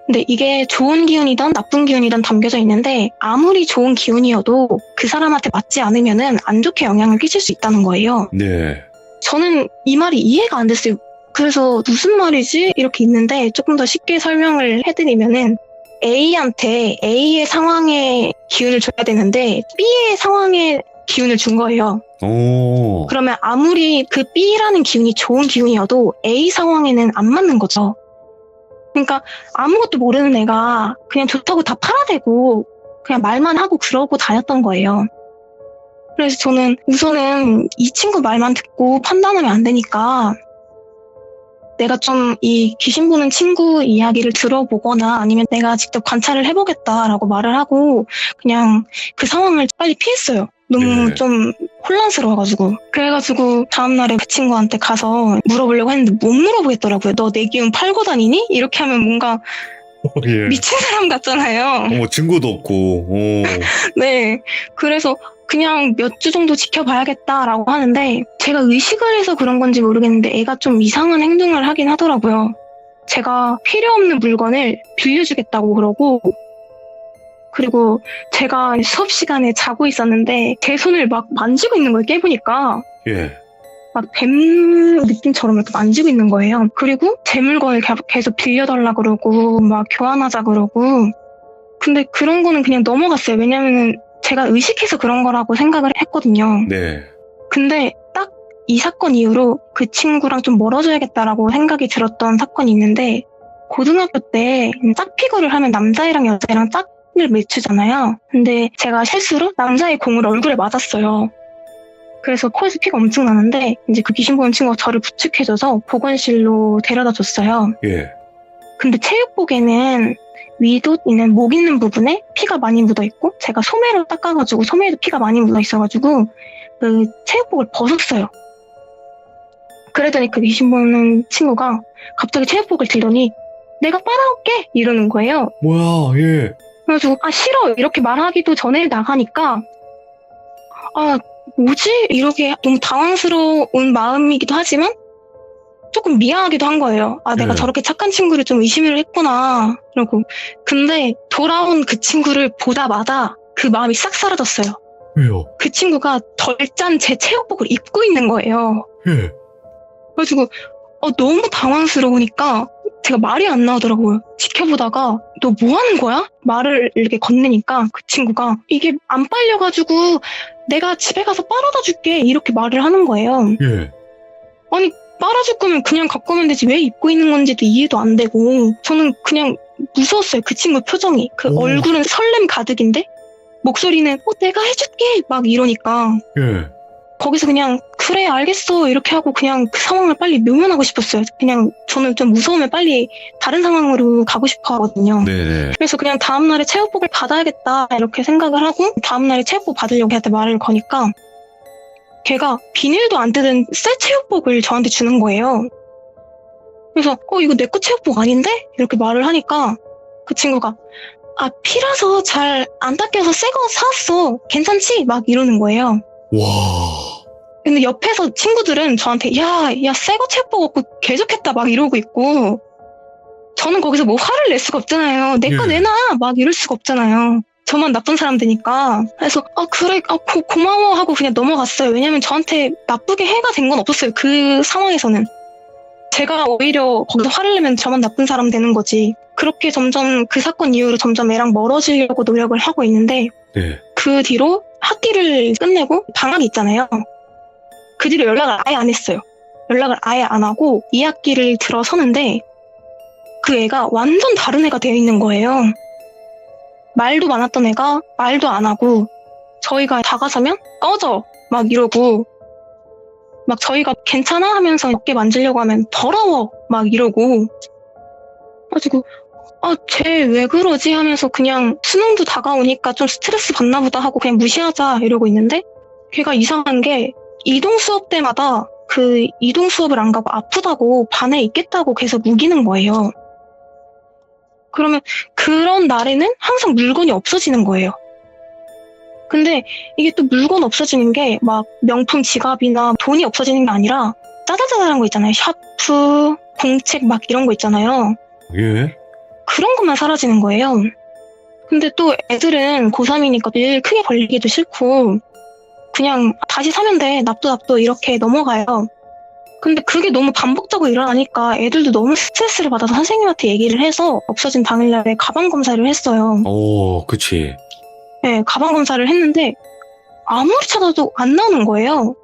근데 이게 좋은 기운이든 나쁜 기운이든 담겨져 있는데 아무리 좋은 기운이어도 그 사람한테 맞지 않으면은 안 좋게 영향을 끼칠 수 있다는 거예요. 네. 저는 이 말이 이해가 안 됐어요. 그래서 무슨 말이지? 이렇게 있는데 조금 더 쉽게 설명을 해드리면은 A한테 A의 상황의 기운을 줘야 되는데 B의 상황의 기운을 준 거예요. 오. 그러면 아무리 그 B라는 기운이 좋은 기운이어도 A 상황에는 안 맞는 거죠. 그러니까 아무것도 모르는 애가 그냥 좋다고 다 팔아대고 그냥 말만 하고 그러고 다녔던 거예요. 그래서 저는 우선은 이 친구 말만 듣고 판단하면 안 되니까 내가 좀 이 귀신 보는 친구 이야기를 들어보거나 아니면 내가 직접 관찰을 해보겠다라고 말을 하고 그냥 그 상황을 빨리 피했어요. 너무 네. 좀 혼란스러워가지고. 그래가지고 다음날에 그 친구한테 가서 물어보려고 했는데 못 물어보겠더라고요. 너 내 기운 팔고 다니니? 이렇게 하면 뭔가 예. 미친 사람 같잖아요. 뭐 증거도 없고. 오. 네. 그래서 그냥 몇 주 정도 지켜봐야겠다라고 하는데 제가 의식을 해서 그런 건지 모르겠는데 애가 좀 이상한 행동을 하긴 하더라고요. 제가 필요 없는 물건을 빌려주겠다고 그러고 그리고 제가 수업 시간에 자고 있었는데 제 손을 막 만지고 있는 거예요. 깨보니까. 예. 막 뱀 느낌처럼 이렇게 만지고 있는 거예요. 그리고 제 물건을 계속 빌려달라 그러고 막 교환하자 그러고 근데 그런 거는 그냥 넘어갔어요. 왜냐면은 제가 의식해서 그런 거라고 생각을 했거든요. 네. 근데 딱 이 사건 이후로 그 친구랑 좀 멀어져야겠다라고 생각이 들었던 사건이 있는데 고등학교 때 짝피거를 하면 남자애랑 여자애랑 짝을 맺히잖아요. 근데 제가 실수로 남자의 공을 얼굴에 맞았어요. 그래서 코에서 피가 엄청 나는데 이제 그 귀신 보는 친구가 저를 부축해줘서 보건실로 데려다 줬어요. 예. 근데 체육복에는 위도 있는 목 있는 부분에 피가 많이 묻어있고 제가 소매로 닦아가지고 소매에도 피가 많이 묻어있어가지고 그 체육복을 벗었어요. 그러더니 그 귀신 보는 친구가 갑자기 체육복을 들더니 내가 빨아올게 이러는 거예요. 뭐야, 예. 그래가지고 싫어 이렇게 말하기도 전에 나가니까 뭐지? 이렇게 너무 당황스러운 마음이기도 하지만 조금 미안하기도 한 거예요. 내가 네. 저렇게 착한 친구를 좀 의심을 했구나. 이러고. 근데 돌아온 그 친구를 보다마다 그 마음이 싹 사라졌어요. 왜요? 그 친구가 덜 짠 제 체육복을 입고 있는 거예요. 예. 그래가지고 너무 당황스러우니까 제가 말이 안 나오더라고요. 지켜보다가 너 뭐 하는 거야? 말을 이렇게 건네니까 그 친구가 이게 안 빨려가지고 내가 집에 가서 빨아다 줄게 이렇게 말을 하는 거예요. 예. 아니 빨아줄 거면 그냥 갖고 오면 되지 왜 입고 있는 건지도 이해도 안 되고 저는 그냥 무서웠어요. 그 친구 표정이. 그 오. 얼굴은 설렘 가득인데 목소리는 내가 해줄게 막 이러니까 예. 거기서 그냥 그래 알겠어 이렇게 하고 그냥 그 상황을 빨리 묘면하고 싶었어요. 그냥 저는 좀 무서우면 빨리 다른 상황으로 가고 싶어 하거든요. 네네. 그래서 그냥 다음날에 체육복을 받아야겠다 이렇게 생각을 하고 다음날에 체육복 받으려고 걔한테 말을 거니까 걔가 비닐도 안 뜯은 새 체육복을 저한테 주는 거예요. 그래서 이거 내 거 체육복 아닌데? 이렇게 말을 하니까 그 친구가 피라서 잘 안 닦여서 새 거 사왔어. 괜찮지? 막 이러는 거예요. 와. 근데 옆에서 친구들은 저한테 야 새 거 체육복 없고 개좋겠다 막 이러고 있고 저는 거기서 뭐 화를 낼 수가 없잖아요. 내 거 예. 내놔 막 이럴 수가 없잖아요. 저만 나쁜 사람 되니까. 그래서 그래 고마워 하고 그냥 넘어갔어요. 왜냐면 저한테 나쁘게 해가 된 건 없었어요. 그 상황에서는. 제가 오히려 거기서 화를 내면 저만 나쁜 사람 되는 거지. 그렇게 점점 그 사건 이후로 점점 애랑 멀어지려고 노력을 하고 있는데 네. 그 뒤로 학기를 끝내고 방학이 있잖아요. 그 뒤로 연락을 아예 안 했어요. 연락을 아예 안 하고 2학기를 들어서는데 그 애가 완전 다른 애가 되어 있는 거예요. 말도 많았던 애가 말도 안 하고 저희가 다가서면 꺼져 막 이러고 막 저희가 괜찮아 하면서 어깨 만지려고 하면 더러워 막 이러고 가지고 쟤 왜 그러지 하면서 그냥 수능도 다가오니까 좀 스트레스 받나 보다 하고 그냥 무시하자 이러고 있는데 걔가 이상한 게 이동 수업 때마다 그 이동 수업을 안 가고 아프다고 반에 있겠다고 계속 우기는 거예요. 그러면 그런 날에는 항상 물건이 없어지는 거예요. 근데 이게 또 물건 없어지는 게 막 명품 지갑이나 돈이 없어지는 게 아니라 짜잘짜잘한 거 있잖아요. 샤프, 공책 막 이런 거 있잖아요. 예? 그런 것만 사라지는 거예요. 근데 또 애들은 고3이니까 일 크게 벌리기도 싫고 그냥 다시 사면 돼. 납도 이렇게 넘어가요. 근데 그게 너무 반복적으로 일어나니까 애들도 너무 스트레스를 받아서 선생님한테 얘기를 해서 없어진 당일날에 가방 검사를 했어요. 오, 그치. 네, 가방 검사를 했는데 아무리 찾아도 안 나오는 거예요.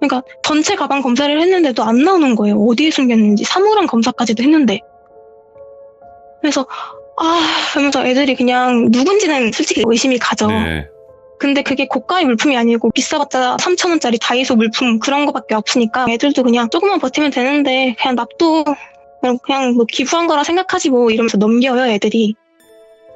그러니까 전체 가방 검사를 했는데도 안 나오는 거예요. 어디에 숨겼는지 사물함 검사까지도 했는데. 그래서 하면서 애들이 그냥 누군지는 솔직히 의심이 가죠. 네. 근데 그게 고가의 물품이 아니고 비싸봤자 3,000원짜리 다이소 물품 그런 거밖에 없으니까 애들도 그냥 조금만 버티면 되는데 그냥 납도 그냥 뭐 기부한 거라 생각하지 뭐 이러면서 넘겨요 애들이.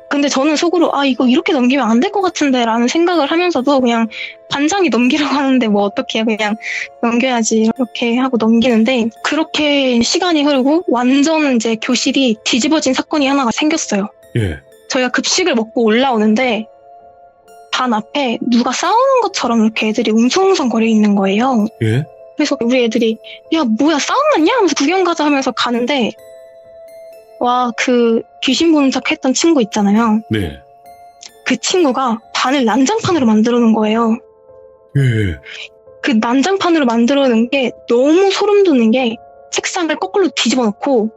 근데 저는 속으로 이거 이렇게 넘기면 안 될 것 같은데 라는 생각을 하면서도 그냥 반장이 넘기라고 하는데 뭐 어떻게 해요. 그냥 넘겨야지 이렇게 하고 넘기는데 그렇게 시간이 흐르고 완전 이제 교실이 뒤집어진 사건이 하나가 생겼어요. 예. 저희가 급식을 먹고 올라오는데 반 앞에 누가 싸우는 것처럼 이렇게 애들이 웅성웅성 거리고 있는 거예요. 예? 그래서 우리 애들이 야 뭐야 싸움 났냐 하면서 구경 가자 하면서 가는데 와 그 귀신 보는 척 했던 친구 있잖아요. 네. 그 친구가 반을 난장판으로 만들어 놓은 거예요. 예. 그 난장판으로 만들어 놓은 게 너무 소름 돋는 게 책상을 거꾸로 뒤집어 놓고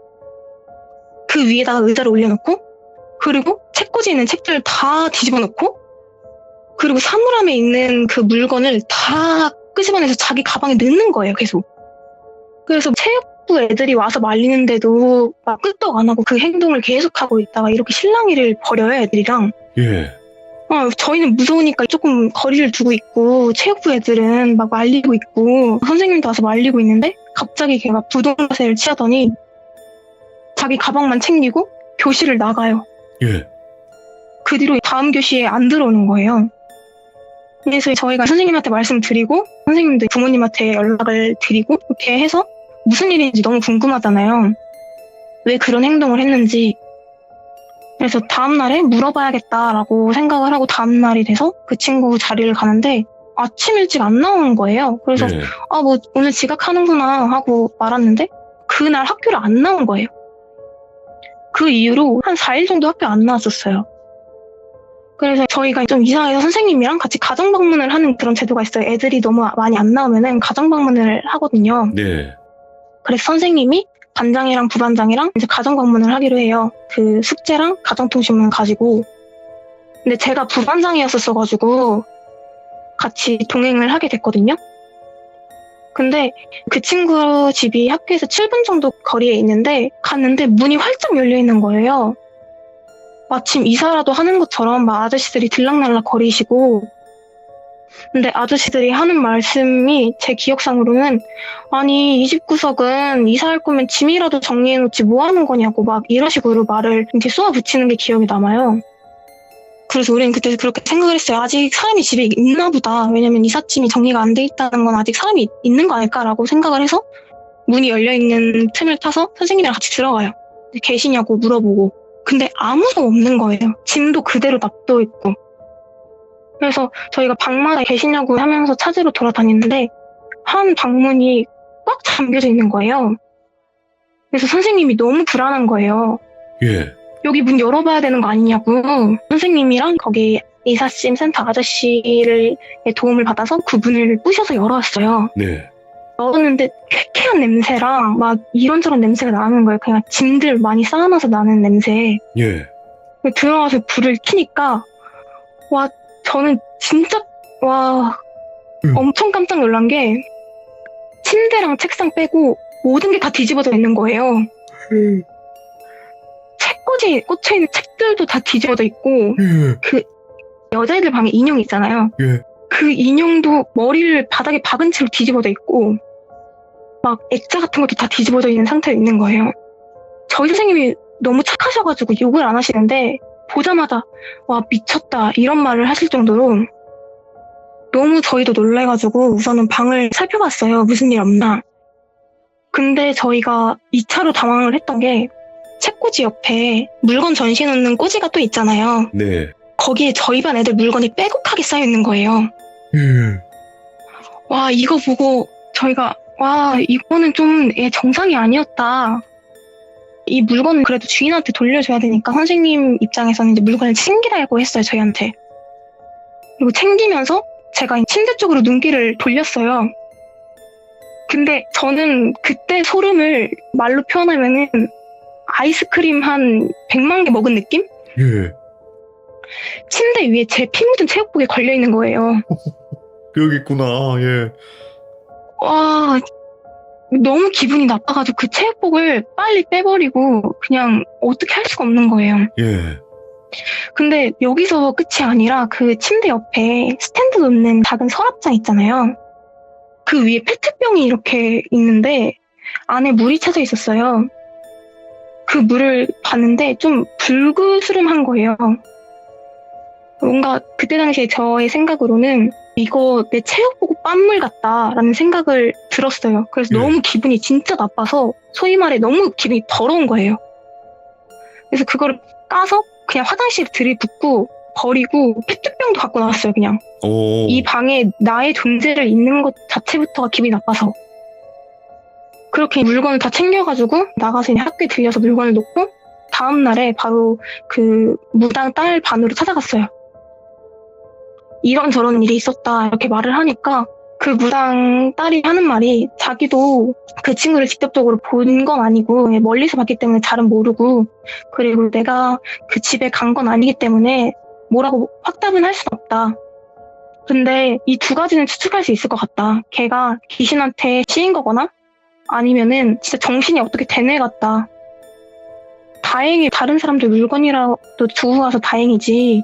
그 위에다가 의자를 올려놓고 그리고 책꽂이에 있는 책들을 다 뒤집어 놓고 그리고 사물함에 있는 그 물건을 다 끄집어내서 자기 가방에 넣는 거예요, 계속. 그래서 체육부 애들이 와서 말리는데도 막 끄떡 안 하고 그 행동을 계속하고 있다가 이렇게 실랑이를 벌여요, 애들이랑. 예. 저희는 무서우니까 조금 거리를 두고 있고 체육부 애들은 막 말리고 있고 선생님도 와서 말리고 있는데 갑자기 걔가 부동자세를 취하더니 자기 가방만 챙기고 교실을 나가요. 예. 그 뒤로 다음 교시에 안 들어오는 거예요. 그래서 저희가 선생님한테 말씀드리고 선생님도 부모님한테 연락을 드리고 이렇게 해서 무슨 일인지 너무 궁금하잖아요. 왜 그런 행동을 했는지. 그래서 다음날에 물어봐야겠다라고 생각을 하고 다음날이 돼서 그 친구 자리를 가는데 아침 일찍 안 나오는 거예요. 그래서 예. 뭐 오늘 지각하는구나 하고 말았는데 그날 학교를 안 나온 거예요. 그 이후로 한 4일 정도 학교 안 나왔었어요. 그래서 저희가 좀 이사해서 선생님이랑 같이 가정방문을 하는 그런 제도가 있어요. 애들이 너무 많이 안 나오면은 가정방문을 하거든요. 네. 그래서 선생님이 반장이랑 부반장이랑 이제 가정방문을 하기로 해요. 그 숙제랑 가정통신문 가지고. 근데 제가 부반장이었었어가지고 같이 동행을 하게 됐거든요. 근데 그 친구 집이 학교에서 7분 정도 거리에 있는데 갔는데 문이 활짝 열려 있는 거예요. 마침 이사라도 하는 것처럼 막 아저씨들이 들락날락 거리시고 근데 아저씨들이 하는 말씀이 제 기억상으로는 아니 이 집 구석은 이사할 거면 짐이라도 정리해놓지 뭐 하는 거냐고 막 이런 식으로 말을 이렇게 쏘아붙이는 게 기억이 남아요. 그래서 우리는 그때 그렇게 생각을 했어요. 아직 사람이 집에 있나 보다. 왜냐면 이삿짐이 정리가 안 돼 있다는 건 아직 사람이 있는 거 아닐까라고 생각을 해서 문이 열려있는 틈을 타서 선생님이랑 같이 들어가요. 계시냐고 물어보고. 근데 아무도 없는 거예요. 짐도 그대로 놔둬 있고. 그래서 저희가 방마다 계시냐고 하면서 찾으러 돌아다니는데 한 방문이 꽉 잠겨져 있는 거예요. 그래서 선생님이 너무 불안한 거예요. 예. 여기 문 열어봐야 되는 거 아니냐고. 선생님이랑 거기 이삿짐 센터 아저씨의 도움을 받아서 그 문을 부셔서 열어왔어요. 네. 열었는데 쾌쾌한 냄새랑 막 이런저런 냄새가 나는 거예요. 그냥 짐들 많이 쌓아놔서 나는 냄새. 예. 들어가서 불을 켜니까 와 저는 진짜 엄청 깜짝 놀란 게 침대랑 책상 빼고 모든 게 다 뒤집어져 있는 거예요. 책꽂이에 꽂혀있는 책들도 다 뒤집어져 있고 그 여자애들 방에 인형 있잖아요. 예. 그 인형도 머리를 바닥에 박은 채로 뒤집어져 있고 막 액자 같은 것도 다 뒤집어져 있는 상태에 있는 거예요. 저희 선생님이 너무 착하셔가지고 욕을 안 하시는데 보자마자 와 미쳤다 이런 말을 하실 정도로 너무 저희도 놀래가지고 우선은 방을 살펴봤어요. 무슨 일 없나. 근데 저희가 2차로 당황을 했던 게 책꽂이 옆에 물건 전시해놓는 꼬지가 또 있잖아요. 네. 거기에 저희 반 애들 물건이 빼곡하게 쌓여있는 거예요. 와 이거 보고 저희가 와 이거는 좀 정상이 아니었다. 이 물건은 그래도 주인한테 돌려줘야 되니까 선생님 입장에서는 이제 물건을 챙기라고 했어요, 저희한테. 그리고 챙기면서 제가 침대 쪽으로 눈길을 돌렸어요. 근데 저는 그때 소름을 말로 표현하면은 아이스크림 한 100만 개 먹은 느낌? 예. 침대 위에 제 피 묻은 체육복이 걸려있는 거예요. 여기 있구나. 예. 와, 너무 기분이 나빠가지고 그 체육복을 빨리 빼버리고 그냥 어떻게 할 수가 없는 거예요. 예. 근데 여기서 끝이 아니라 그 침대 옆에 스탠드 놓는 작은 서랍장 있잖아요. 그 위에 페트병이 이렇게 있는데 안에 물이 차져 있었어요. 그 물을 봤는데 좀 불그스름한 거예요. 뭔가 그때 당시에 저의 생각으로는 이거 내 체육 보고 빤물 같다라는 생각을 들었어요. 그래서 너무 기분이 진짜 나빠서 소위 말해 너무 기분이 더러운 거예요. 그래서 그거를 까서 그냥 화장실에 들이붓고 버리고 페트병도 갖고 나왔어요. 그냥 오. 이 방에 나의 존재를 있는 것 자체부터가 기분이 나빠서 그렇게 물건을 다 챙겨가지고 나가서 이제 학교에 들려서 물건을 놓고 다음 날에 바로 그 무당 딸 반으로 찾아갔어요. 이런저런 일이 있었다 이렇게 말을 하니까 그 무당 딸이 하는 말이 자기도 그 친구를 직접적으로 본 건 아니고 멀리서 봤기 때문에 잘은 모르고 그리고 내가 그 집에 간 건 아니기 때문에 뭐라고 확답은 할 수는 없다. 근데 이 두 가지는 추측할 수 있을 것 같다. 걔가 귀신한테 씌인 거거나 아니면은 진짜 정신이 어떻게 된 애 같다. 다행히 다른 사람들 물건이라도 주고 가서 다행이지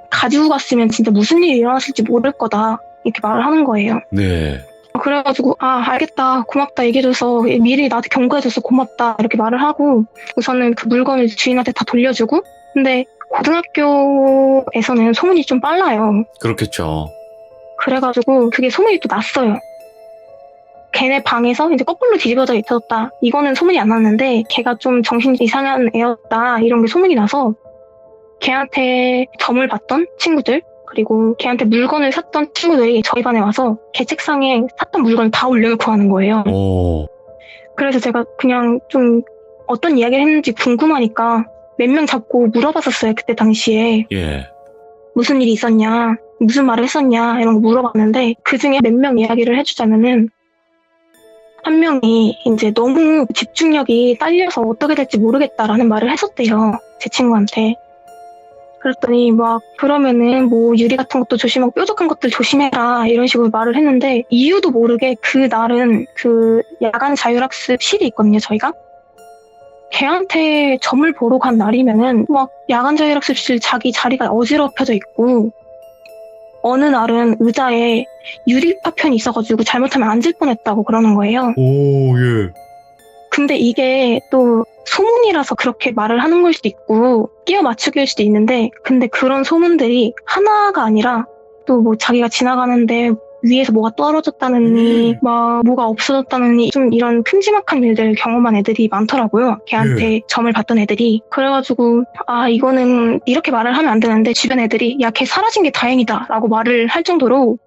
가지고 갔으면 진짜 무슨 일이 일어났을지 모를 거다 이렇게 말을 하는 거예요. 네. 그래가지고 알겠다 고맙다 얘기해줘서 미리 나한테 경고해줘서 고맙다 이렇게 말을 하고 우선은 그 물건을 주인한테 다 돌려주고 근데 고등학교에서는 소문이 좀 빨라요. 그렇겠죠. 그래가지고 그게 소문이 또 났어요. 걔네 방에서 이제 거꾸로 뒤집어져 있었다. 이거는 소문이 안 났는데 걔가 좀 정신 이상한 애였다. 이런 게 소문이 나서 걔한테 점을 봤던 친구들 그리고 걔한테 물건을 샀던 친구들이 저희 반에 와서 걔 책상에 샀던 물건을 다 올려놓고 가는 거예요. 오. 그래서 제가 그냥 좀 어떤 이야기를 했는지 궁금하니까 몇 명 잡고 물어봤었어요. 그때 당시에. 예. 무슨 일이 있었냐, 무슨 말을 했었냐 이런 거 물어봤는데 그중에 몇 명 이야기를 해주자면은 한 명이 이제 너무 집중력이 딸려서 어떻게 될지 모르겠다라는 말을 했었대요. 제 친구한테. 그랬더니 막 그러면은 뭐 유리 같은 것도 조심하고 뾰족한 것들 조심해라 이런 식으로 말을 했는데 이유도 모르게 그 날은 그 야간 자율학습실이 있거든요. 저희가. 걔한테 점을 보러 간 날이면은 막 야간 자율학습실 자기 자리가 어지럽혀져 있고 어느 날은 의자에 유리 파편이 있어가지고 잘못하면 앉을 뻔했다고 그러는 거예요. 오, 예. 근데 이게 또 소문이라서 그렇게 말을 하는 걸 수도 있고 끼워 맞추기일 수도 있는데 근데 그런 소문들이 하나가 아니라 또 뭐 자기가 지나가는데 위에서 뭐가 떨어졌다느니 막 뭐가 없어졌다느니 좀 이런 큼지막한 일들 경험한 애들이 많더라고요. 걔한테 점을 봤던 애들이. 그래가지고 이거는 이렇게 말을 하면 안 되는데 주변 애들이 야 걔 사라진 게 다행이다 라고 말을 할 정도로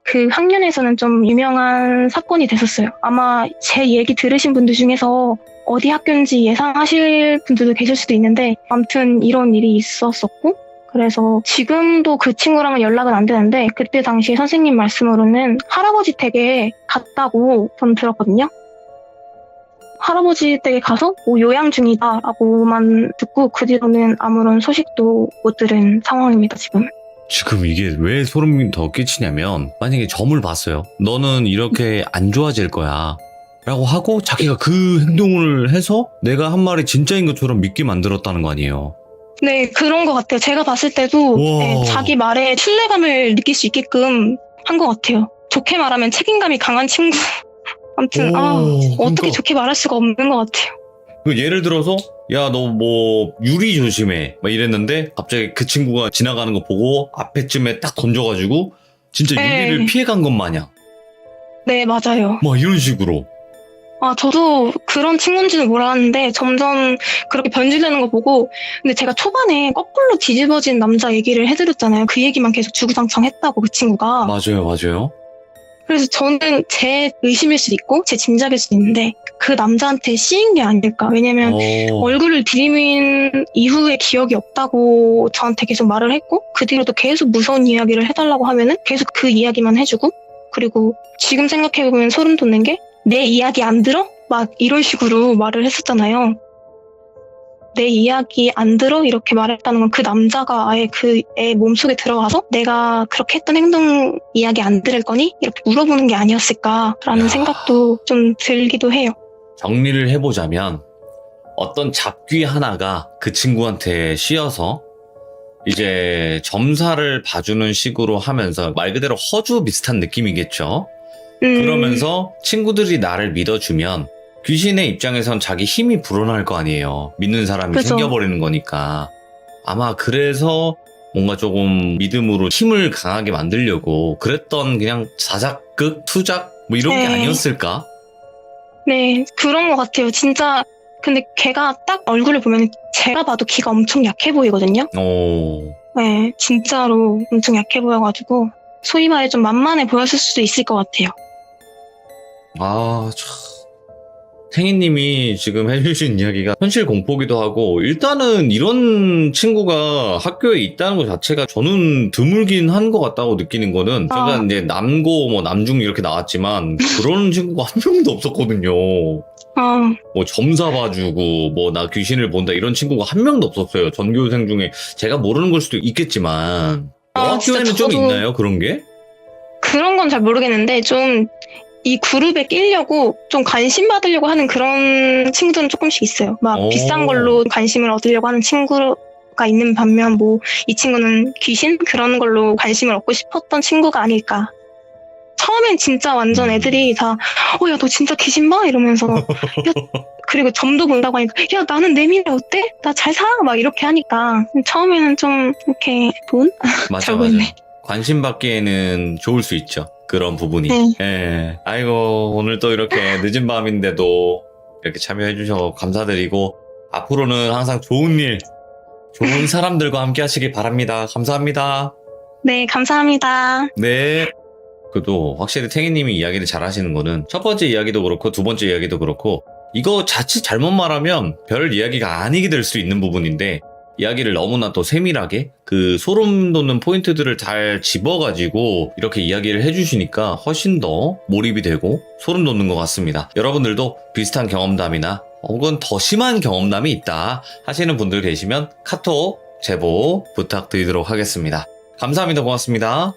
그 학년에서는 좀 유명한 사건이 됐었어요. 아마 제 얘기 들으신 분들 중에서 어디 학교인지 예상하실 분들도 계실 수도 있는데 아무튼 이런 일이 있었었고 그래서 지금도 그 친구랑은 연락은 안 되는데 그때 당시에 선생님 말씀으로는 할아버지 댁에 갔다고 전 들었거든요. 할아버지 댁에 가서 뭐 요양 중이다라고만 듣고 그 뒤로는 아무런 소식도 못 들은 상황입니다, 지금. 지금 이게 왜 소름이 더 끼치냐면 만약에 점을 봤어요. 너는 이렇게 안 좋아질 거야. 라고 하고 자기가 그 행동을 해서 내가 한 말이 진짜인 것처럼 믿게 만들었다는 거 아니에요. 네, 그런 것 같아요. 제가 봤을 때도 네, 자기 말에 신뢰감을 느낄 수 있게끔 한 것 같아요. 좋게 말하면 책임감이 강한 친구. 아무튼 어떻게 그러니까 좋게 말할 수가 없는 것 같아요. 그 예를 들어서 야 너 뭐 유리 조심해 막 이랬는데 갑자기 그 친구가 지나가는 거 보고 앞에쯤에 딱 던져가지고 진짜 유리를 에이. 피해간 것 마냥 네, 맞아요. 막 이런 식으로. 저도 그런 친구인지는 몰랐는데 점점 그렇게 변질되는 거 보고, 근데 제가 초반에 거꾸로 뒤집어진 남자 얘기를 해드렸잖아요. 그 얘기만 계속 주구장창 했다고, 그 친구가. 맞아요. 그래서 저는 제 의심일 수도 있고 제 짐작일 수도 있는데 그 남자한테 씌인 게 아닐까. 왜냐면 얼굴을 들이민 이후에 기억이 없다고 저한테 계속 말을 했고, 그 뒤로도 계속 무서운 이야기를 해달라고 하면은 계속 그 이야기만 해주고, 그리고 지금 생각해보면 소름 돋는 게 내 이야기 안 들어? 막 이런 식으로 말을 했었잖아요. 내 이야기 안 들어? 이렇게 말했다는 건 그 남자가 아예 그 애 몸속에 들어가서 내가 그렇게 했던 행동 이야기 안 들을 거니? 이렇게 물어보는 게 아니었을까라는 야. 생각도 좀 들기도 해요. 정리를 해보자면 어떤 잡귀 하나가 그 친구한테 씌어서 이제 점사를 봐주는 식으로 하면서 말 그대로 허주 비슷한 느낌이겠죠. 그러면서 친구들이 나를 믿어주면 귀신의 입장에선 자기 힘이 불어날 거 아니에요. 믿는 사람이 그죠. 생겨버리는 거니까. 아마 그래서 뭔가 조금 믿음으로 힘을 강하게 만들려고 그랬던 그냥 자작극, 투작 뭐 이런 게 네. 아니었을까? 네, 그런 것 같아요. 진짜. 근데 걔가 딱 얼굴을 보면 제가 봐도 기가 엄청 약해 보이거든요. 네, 진짜로 엄청 약해 보여가지고 소위 말해 좀 만만해 보였을 수도 있을 것 같아요. 아, 참. 탱이님이 지금 해주신 이야기가 현실 공포기도 하고, 일단은 이런 친구가 학교에 있다는 것 자체가 저는 드물긴 한 것 같다고 느끼는 거는, 제가 이제 남고, 뭐 남중 이렇게 나왔지만, 그런 친구가 한 명도 없었거든요. 뭐 점사 봐주고, 뭐 나 귀신을 본다 이런 친구가 한 명도 없었어요. 전교생 중에. 제가 모르는 걸 수도 있겠지만, 여학교에는 진짜 좀 저도 있나요? 그런 게? 그런 건 잘 모르겠는데 좀 이 그룹에 끼려고 좀 관심 받으려고 하는 그런 친구들은 조금씩 있어요. 막 오. 비싼 걸로 관심을 얻으려고 하는 친구가 있는 반면 뭐 이 친구는 귀신 그런 걸로 관심을 얻고 싶었던 친구가 아닐까. 처음엔 진짜 완전 애들이 다 야 너 진짜 귀신 봐? 이러면서 야, 그리고 점도 본다고 하니까 야 나는 내 미래 어때? 나 잘 살아? 막 이렇게 하니까 처음에는 좀 이렇게 돈? 맞아, 잘 맞아. 보이네. 관심 받기에는 좋을 수 있죠. 그런 부분이. 네. 예. 아이고, 오늘 또 이렇게 늦은 밤인데도 이렇게 참여해주셔서 감사드리고, 앞으로는 항상 좋은 일, 좋은 사람들과 함께 하시기 바랍니다. 감사합니다. 네, 감사합니다. 네. 그래도 확실히 탱이님이 이야기를 잘 하시는 거는 첫 번째 이야기도 그렇고 두 번째 이야기도 그렇고 이거 자칫 잘못 말하면 별 이야기가 아니게 될 수 있는 부분인데 이야기를 너무나 또 세밀하게 그 소름 돋는 포인트들을 잘 집어가지고 이렇게 이야기를 해주시니까 훨씬 더 몰입이 되고 소름 돋는 것 같습니다. 여러분들도 비슷한 경험담이나 혹은 더 심한 경험담이 있다 하시는 분들 계시면 카톡 제보 부탁드리도록 하겠습니다. 감사합니다. 고맙습니다.